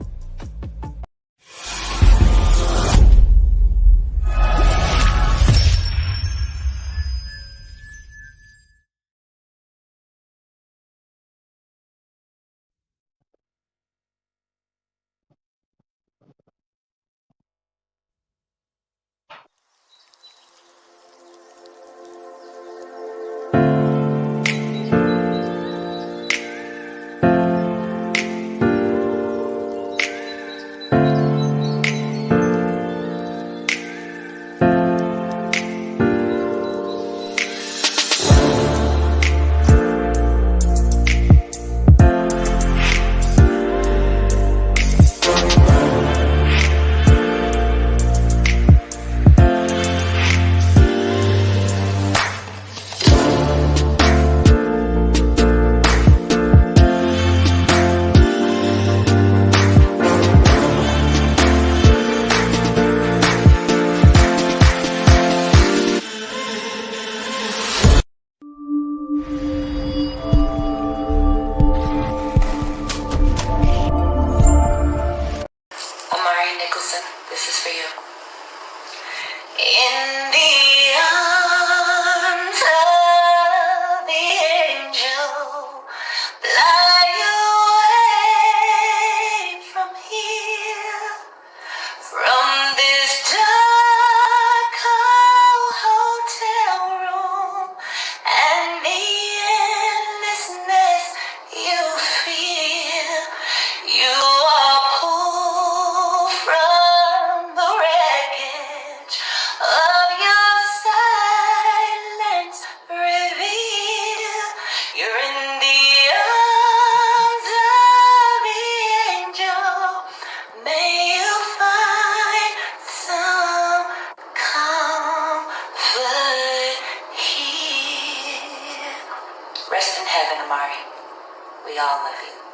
In the arms of the angel, fly away from here, from this dark cold hotel room, and the endlessness you feel. You are pulled from the wreckage of your silence reveal. You're in the arms of the angel. May you find some comfort here. Rest in heaven, Amari. We all love you.